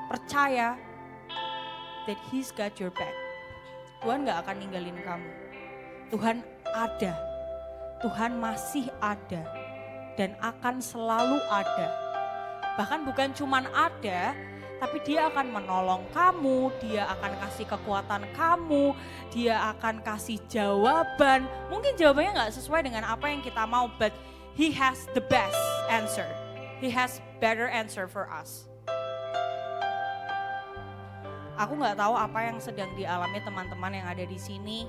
percaya that He's got your back. Tuhan gak akan ninggalin kamu. Tuhan ada, Tuhan masih ada dan akan selalu ada. Bahkan bukan cuman ada, tapi Dia akan menolong kamu, Dia akan kasih kekuatan kamu, Dia akan kasih jawaban. Mungkin jawabannya gak sesuai dengan apa yang kita mau, but He has the best answer. He has better answer for us. Aku gak tahu apa yang sedang dialami teman-teman yang ada di sini.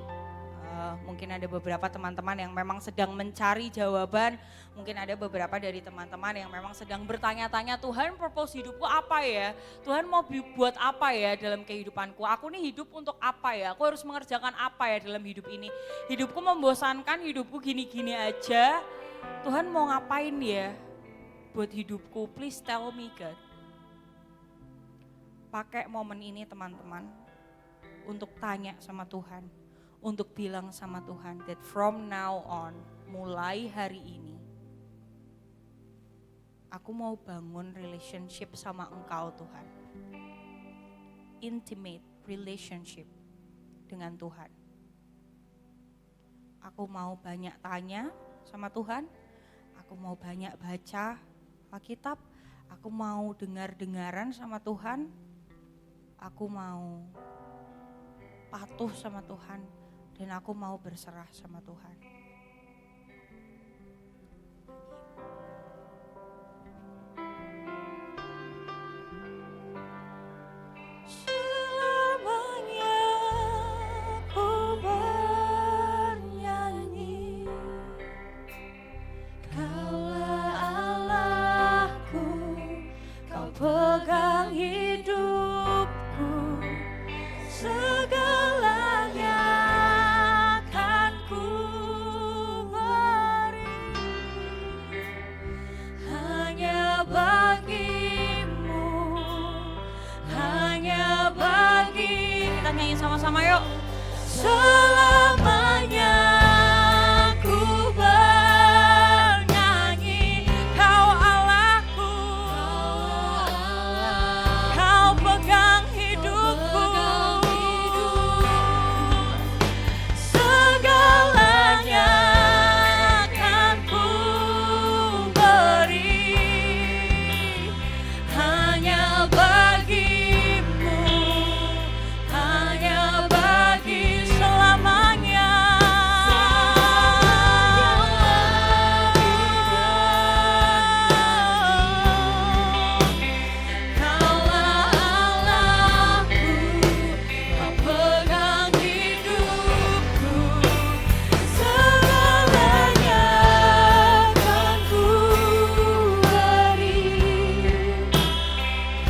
Mungkin ada beberapa teman-teman yang memang sedang mencari jawaban, mungkin ada beberapa dari teman-teman yang memang sedang bertanya-tanya, Tuhan purpose hidupku apa ya? Tuhan mau buat apa ya dalam kehidupanku? Aku nih hidup untuk apa ya? Aku harus mengerjakan apa ya dalam hidup ini? Hidupku membosankan, hidupku gini-gini aja. Tuhan mau ngapain ya buat hidupku? Please tell me God. Pakai momen ini teman-teman untuk tanya sama Tuhan, untuk bilang sama Tuhan that from now on, mulai hari ini, aku mau bangun relationship sama Engkau Tuhan. Intimate relationship dengan Tuhan. Aku mau banyak tanya sama Tuhan, aku mau banyak baca Alkitab, aku mau dengar-dengaran sama Tuhan, aku mau patuh sama Tuhan, dan aku mau berserah sama Tuhan. Selamanya ku bernyanyi, Kaulah Allahku, Kau pegang hidupku, segalanya akan ku beri, hanya bagimu, hanya bagi. Kita nyanyi sama-sama yuk. Selamanya ku bernyanyi, Kau Allahku, Kau pegang hidupku, segalanya akan ku beri, hanya bagimu, hanya bagi selamanya. Kaulah Allahku, Kau pegang hidupku, segalanya akan ku beri,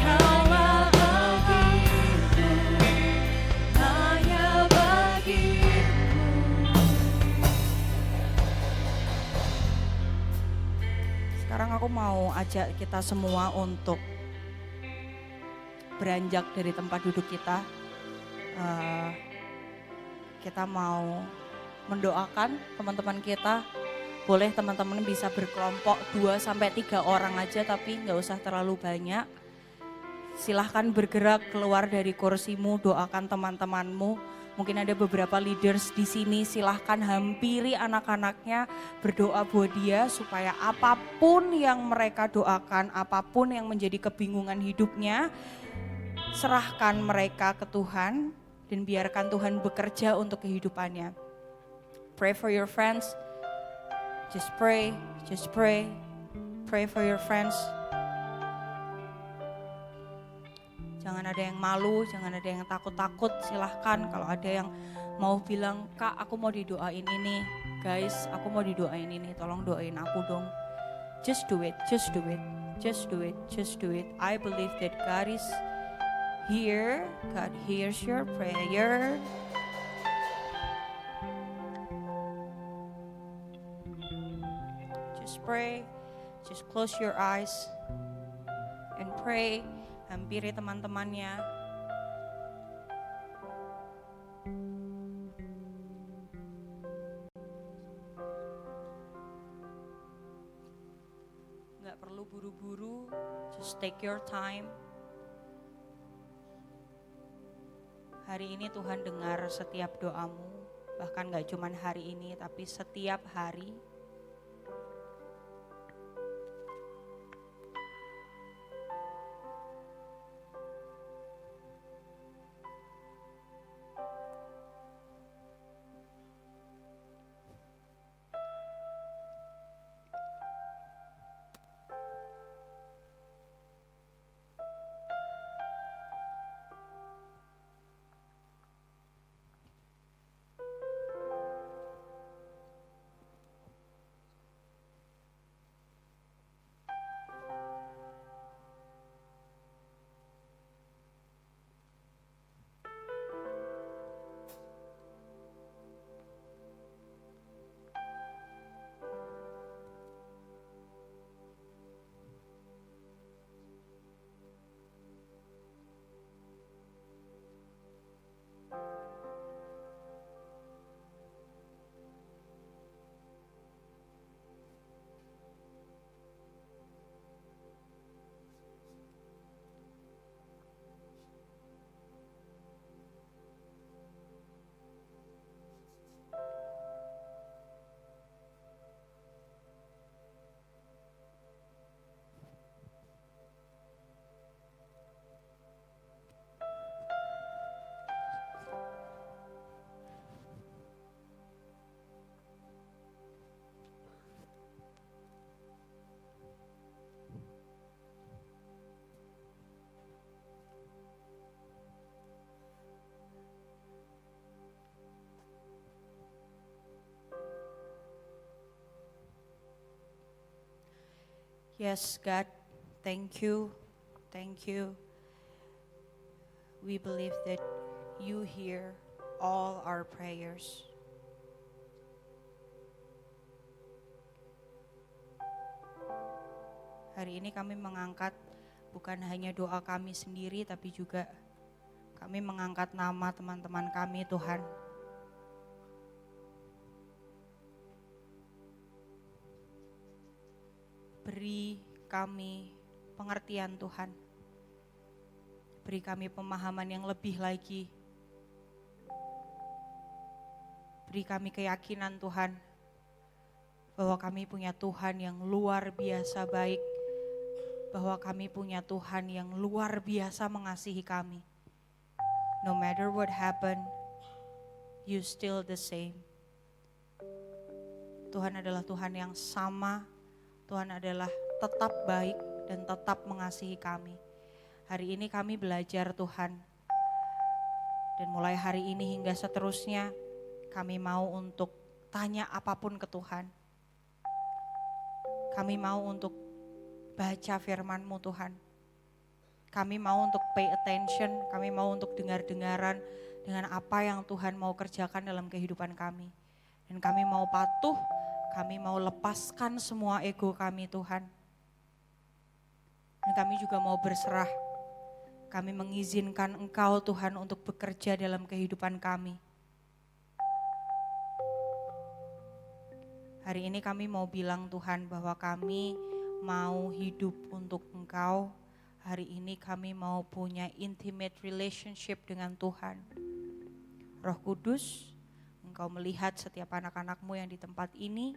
Kaulah bagiku, hanya bagimu. Sekarang aku mau ajak kita semua untuk beranjak dari tempat duduk kita. Kita mau mendoakan teman-teman kita. Boleh teman-teman bisa berkelompok 2-3 orang aja, tapi nggak usah terlalu banyak. Silahkan bergerak keluar dari kursimu, doakan teman-temanmu. Mungkin ada beberapa leaders di sini, silahkan hampiri anak-anaknya, berdoa buat dia supaya apapun yang mereka doakan, apapun yang menjadi kebingungan hidupnya, serahkan mereka ke Tuhan dan biarkan Tuhan bekerja untuk kehidupannya. Pray for your friends, just pray, pray for your friends. Jangan ada yang malu, jangan ada yang takut-takut, silahkan. Kalau ada yang mau bilang, Kak aku mau didoain ini, guys aku mau didoain ini, tolong doain aku dong. Just do it, just do it, just do it, just do it. I believe that God is here, God hears your prayer. Just pray, just close your eyes and pray. Hampiri teman-temannya. Nggak perlu buru-buru, just take your time. Hari ini Tuhan dengar setiap doamu, bahkan nggak cuma hari ini, tapi setiap hari. Yes, God, thank you. Thank you. We believe that you hear all our prayers. Hari ini kami mengangkat bukan hanya doa kami sendiri, tapi juga kami mengangkat nama teman-teman kami, Tuhan. Beri kami pengertian, Tuhan. Beri kami pemahaman yang lebih lagi. Beri kami keyakinan, Tuhan, bahwa kami punya Tuhan yang luar biasa baik, bahwa kami punya Tuhan yang luar biasa mengasihi kami. No matter what happen, you still the same. Tuhan adalah Tuhan yang sama, Tuhan adalah tetap baik dan tetap mengasihi kami. Hari ini kami belajar, Tuhan, dan mulai hari ini hingga seterusnya kami mau untuk tanya apapun ke Tuhan. Kami mau untuk baca firman-Mu, Tuhan. Kami mau untuk pay attention, kami mau untuk dengar-dengaran dengan apa yang Tuhan mau kerjakan dalam kehidupan kami. Dan kami mau patuh, kami mau lepaskan semua ego kami, Tuhan. Dan kami juga mau berserah. Kami mengizinkan Engkau, Tuhan, untuk bekerja dalam kehidupan kami. Hari ini kami mau bilang, Tuhan, bahwa kami mau hidup untuk Engkau. Hari ini kami mau punya intimate relationship dengan Tuhan. Roh Kudus, Engkau melihat setiap anak-anak-Mu yang di tempat ini.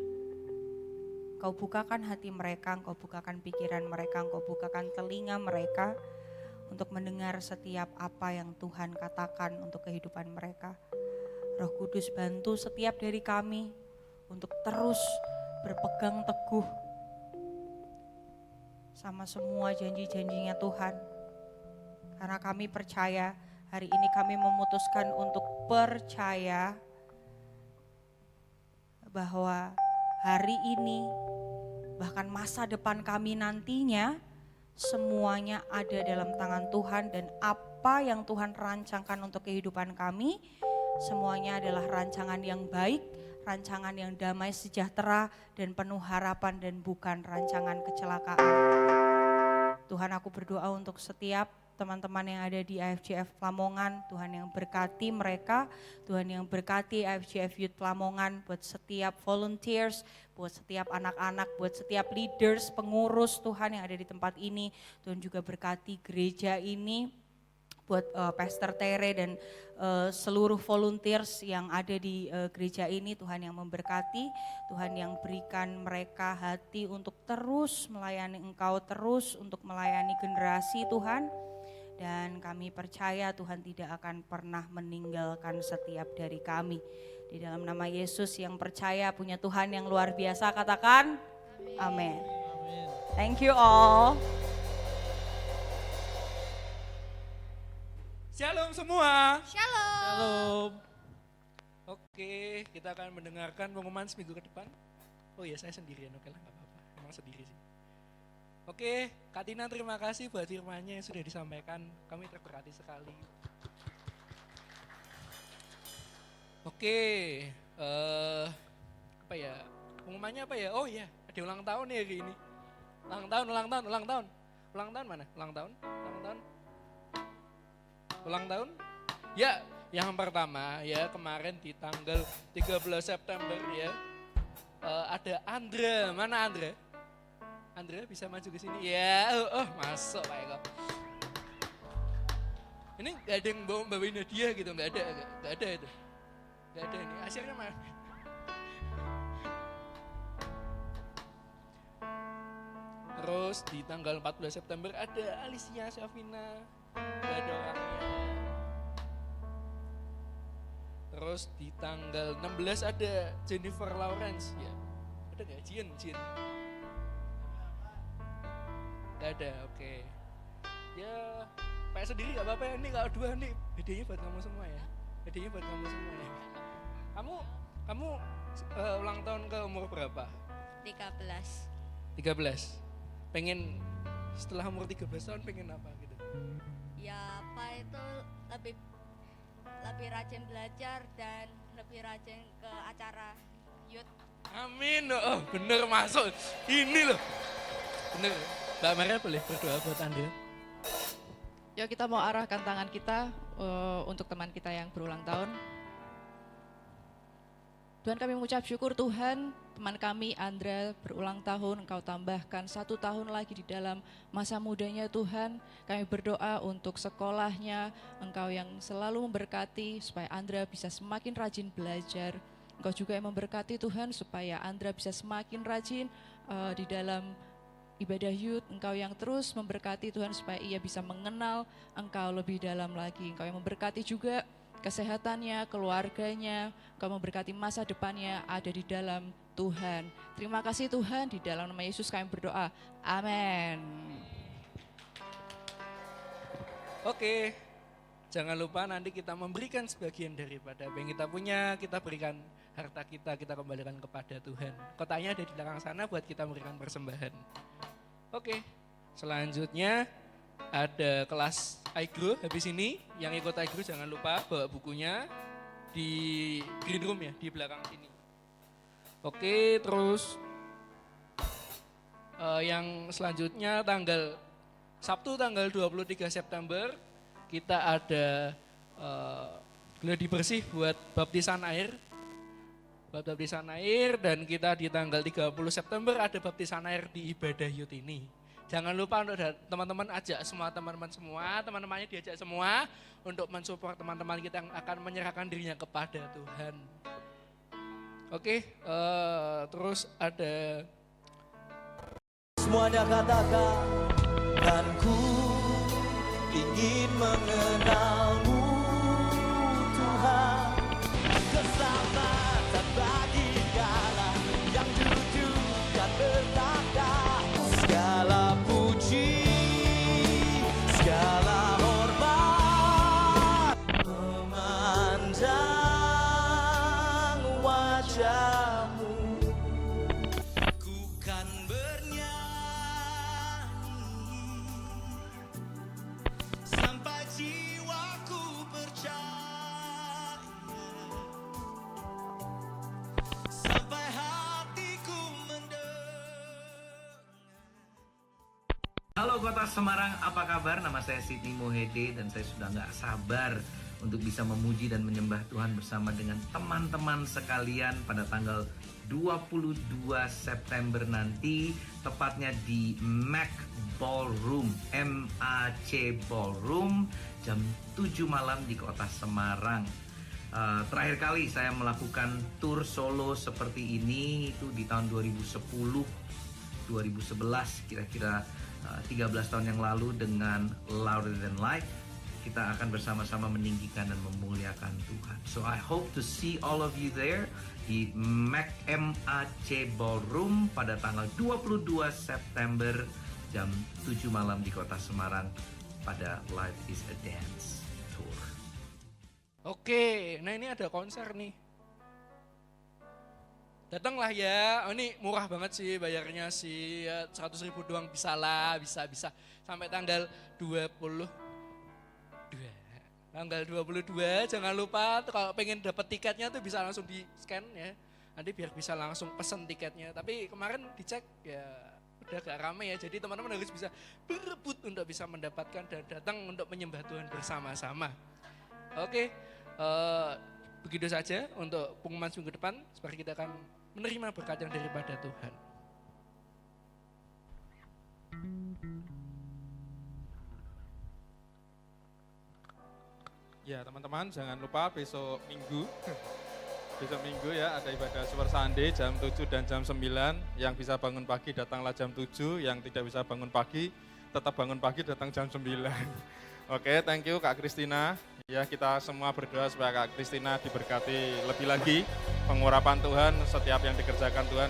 Engkau bukakan hati mereka, Engkau bukakan pikiran mereka, Engkau bukakan telinga mereka untuk mendengar setiap apa yang Tuhan katakan untuk kehidupan mereka. Roh Kudus, bantu setiap dari kami untuk terus berpegang teguh sama semua janji-janjinya Tuhan. Karena kami percaya, hari ini kami memutuskan untuk percaya bahwa hari ini, bahkan masa depan kami nantinya, semuanya ada dalam tangan Tuhan, dan apa yang Tuhan rancangkan untuk kehidupan kami, semuanya adalah rancangan yang baik, rancangan yang damai sejahtera dan penuh harapan, dan bukan rancangan kecelakaan. Tuhan, aku berdoa untuk setiap teman-teman yang ada di IFJF Lamongan, Tuhan yang berkati mereka, Tuhan yang berkati IFJF Youth Lamongan, buat setiap volunteers, buat setiap anak-anak, buat setiap leaders, pengurus Tuhan yang ada di tempat ini. Tuhan juga berkati gereja ini, buat Pastor Tere dan seluruh volunteers yang ada di gereja ini. Tuhan yang memberkati, Tuhan yang berikan mereka hati untuk terus melayani Engkau, terus untuk melayani generasi, Tuhan. Dan kami percaya Tuhan tidak akan pernah meninggalkan setiap dari kami. Di dalam nama Yesus yang percaya punya Tuhan yang luar biasa, katakan amin. Thank you all. Shalom semua. Shalom. Shalom. Oke, kita akan mendengarkan pengumuman seminggu ke depan. Oh iya, saya sendirian, oke lah, gak apa-apa. Emang sendiri sih. Oke, Kak Tina, terima kasih buat firman-Nya yang sudah disampaikan. Kami terberkati sekali. Oke, apa ya? Pengumumannya apa ya? Oh iya, ada ulang tahun ya hari ini. Ulang tahun. Ulang tahun mana? Ulang tahun? Ya, yang pertama ya kemarin di tanggal 13 September ya. Ada Andra, mana Andra? Andra bisa maju ke sini? Ya, masuk Pak Eko. Ini gak ada yang bawain hadiah gitu, gak ada itu. Gak ada ini, hasilnya mana? Terus di tanggal 14 September ada Alicia Syafina, gak ada orangnya. Terus di tanggal 16 ada Jennifer Lawrence, ya. Ada gak? Jin? Gak ada, oke. Ya, Pak sendiri gak apa-apa ya, ini kalau dua nih, hadiahnya buat kamu semua ya. Kamu ulang tahun ke umur berapa? 13. 13. pengen setelah umur 13 tahun pengen apa gitu? Ya Pak itu lebih rajin belajar dan lebih rajin ke acara youth. Amin, oh bener masuk, ini loh, bener. Mbak Maria boleh berdoa buat Anda? Yuk kita mau arahkan tangan kita untuk teman kita yang berulang tahun. Tuhan kami mengucap syukur Tuhan, teman kami Andra berulang tahun, Engkau tambahkan 1 tahun lagi di dalam masa mudanya Tuhan. Kami berdoa untuk sekolahnya, Engkau yang selalu memberkati supaya Andra bisa semakin rajin belajar. Engkau juga yang memberkati Tuhan supaya Andra bisa semakin rajin di dalam ibadah youth. Engkau yang terus memberkati Tuhan supaya ia bisa mengenal Engkau lebih dalam lagi. Engkau yang memberkati juga kesehatannya, keluarganya, Engkau memberkati masa depannya ada di dalam Tuhan. Terima kasih Tuhan, di dalam nama Yesus kami berdoa. Amin. Oke, jangan lupa nanti kita memberikan sebagian daripada apa yang kita punya, kita berikan harta kita kembalikan kepada Tuhan. Kotaknya ada di belakang sana buat kita memberikan persembahan. Oke, selanjutnya ada kelas iGrow habis ini. Yang ikut iGrow jangan lupa bawa bukunya di green room ya, di belakang sini. Oke, terus yang selanjutnya Sabtu tanggal 23 September kita ada gladi bersih buat baptisan air. Buat baptisan air, dan kita di tanggal 30 September ada baptisan air di ibadah youth ini. Jangan lupa untuk teman-teman ajak semua teman-temannya diajak semua untuk mensupport teman-teman kita yang akan menyerahkan dirinya kepada Tuhan. Oke, terus ada semuanya katakan, dan ku ingin mengenalmu Tuhan, keselamatan bagi segala yang jujur dan bertakwa. Segala puji, segala hormat, memandang wajahmu, ku kan bernyanyi sampai jiwaku percaya, sampai hatiku mendengar. Halo Kota Semarang, apa kabar? Nama saya Sidney Mohede dan saya sudah nggak sabar untuk bisa memuji dan menyembah Tuhan bersama dengan teman-teman sekalian pada tanggal 22 September nanti, tepatnya di MAC Ballroom, MAC Ballroom, jam 7 malam di Kota Semarang. Terakhir kali saya melakukan tour solo seperti ini itu di tahun 2010, 2011, kira-kira 13 tahun yang lalu dengan Louder Than Life. Kita akan bersama-sama meninggikan dan memuliakan Tuhan. So I hope to see all of you there di MAC Ballroom pada tanggal 22 September jam 7 malam di Kota Semarang pada Life is a Dance Tour. Oke, nah ini ada konser nih. Datanglah ya, ini murah banget sih bayarnya sih, ya 100.000 doang bisa lah, bisa. Sampai tanggal 22. Tanggal 22, jangan lupa kalau pengen dapat tiketnya tuh bisa langsung di scan ya. Nanti biar bisa langsung pesen tiketnya. Tapi kemarin dicek ya udah gak rame ya, jadi teman-teman harus bisa berebut untuk bisa mendapatkan dan datang untuk menyembah Tuhan bersama-sama. Oke, begitu saja untuk pengumuman minggu depan, seperti kita akan menerima berkat yang daripada Tuhan. Ya teman-teman, jangan lupa besok Minggu ya ada ibadah Super Sunday jam 7 dan jam 9. Yang bisa bangun pagi datanglah jam 7, yang tidak bisa bangun pagi tetap bangun pagi datang jam 9. Oke, thank you Kak Kristina. Ya, kita semua berdoa supaya Kak Kristina diberkati lebih lagi pengurapan Tuhan, setiap yang dikerjakan Tuhan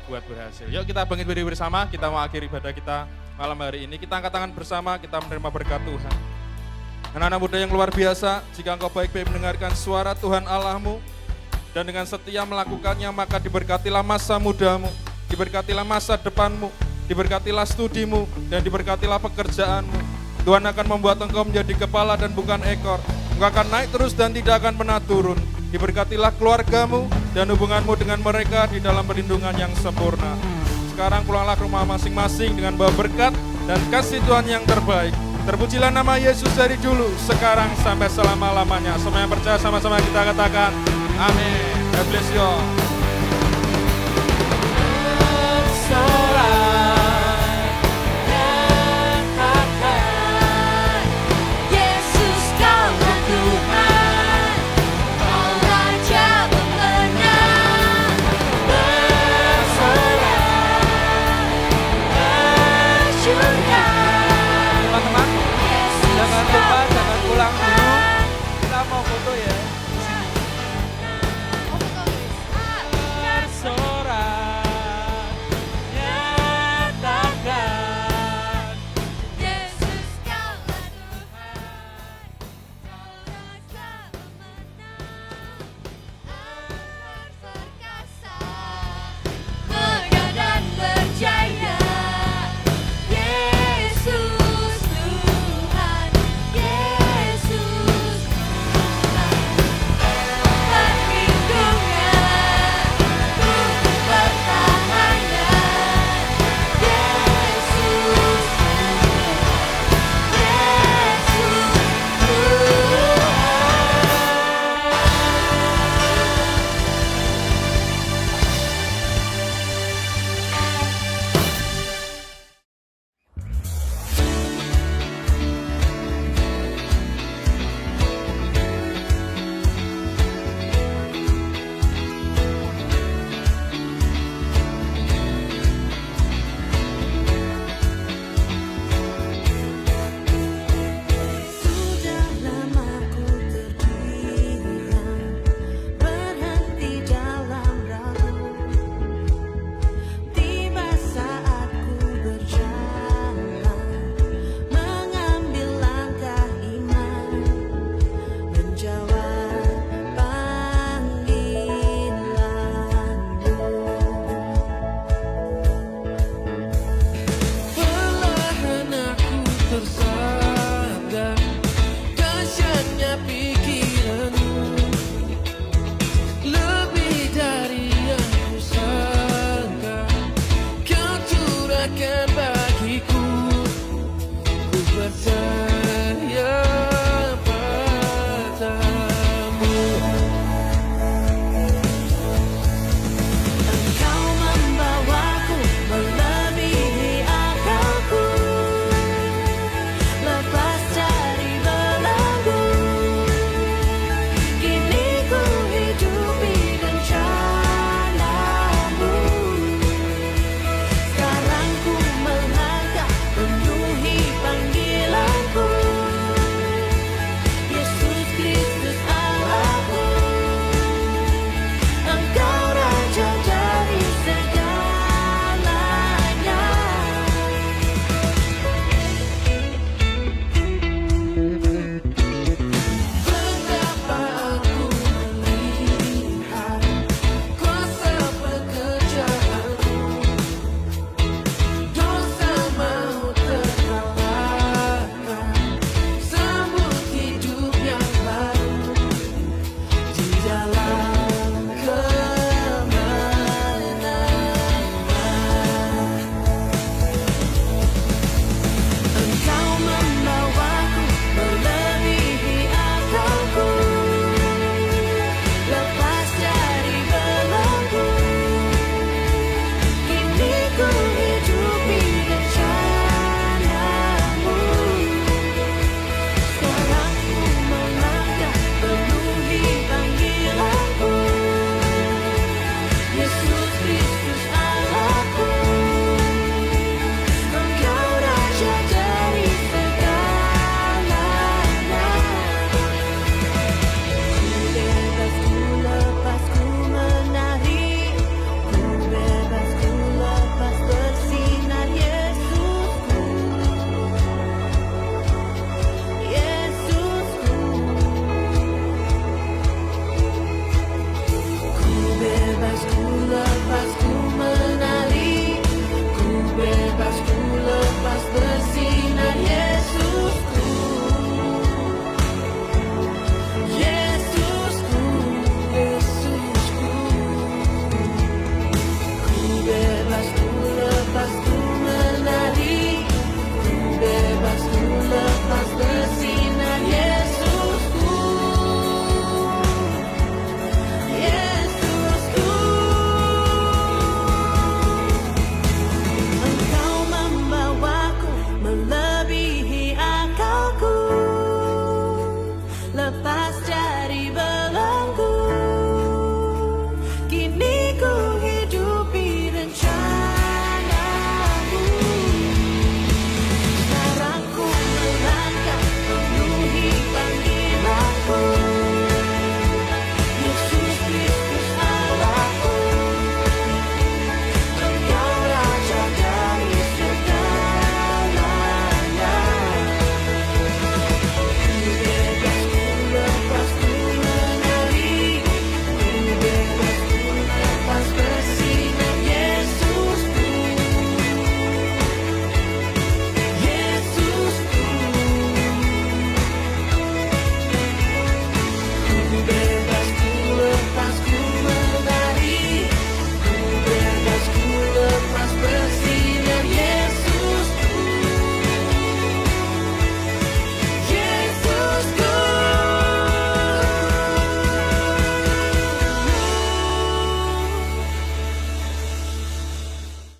buat berhasil. Yuk kita bangkit berdiri bersama, kita mau akhiri ibadah kita malam hari ini. Kita angkat tangan bersama, kita menerima berkat Tuhan. Anak-anak muda yang luar biasa, jika engkau baik-baik mendengarkan suara Tuhan Allahmu dan dengan setia melakukannya, maka diberkatilah masa mudamu, diberkatilah masa depanmu, diberkatilah studimu, dan diberkatilah pekerjaanmu. Tuhan akan membuat engkau menjadi kepala dan bukan ekor. Engkau akan naik terus dan tidak akan pernah turun. Diberkatilah keluargamu dan hubunganmu dengan mereka di dalam perlindungan yang sempurna. Sekarang pulanglah ke rumah masing-masing dengan bawa berkat dan kasih Tuhan yang terbaik. Terpujilah nama Yesus dari dulu, sekarang sampai selama-lamanya. Semua yang percaya sama-sama kita katakan, amin. God bless you all.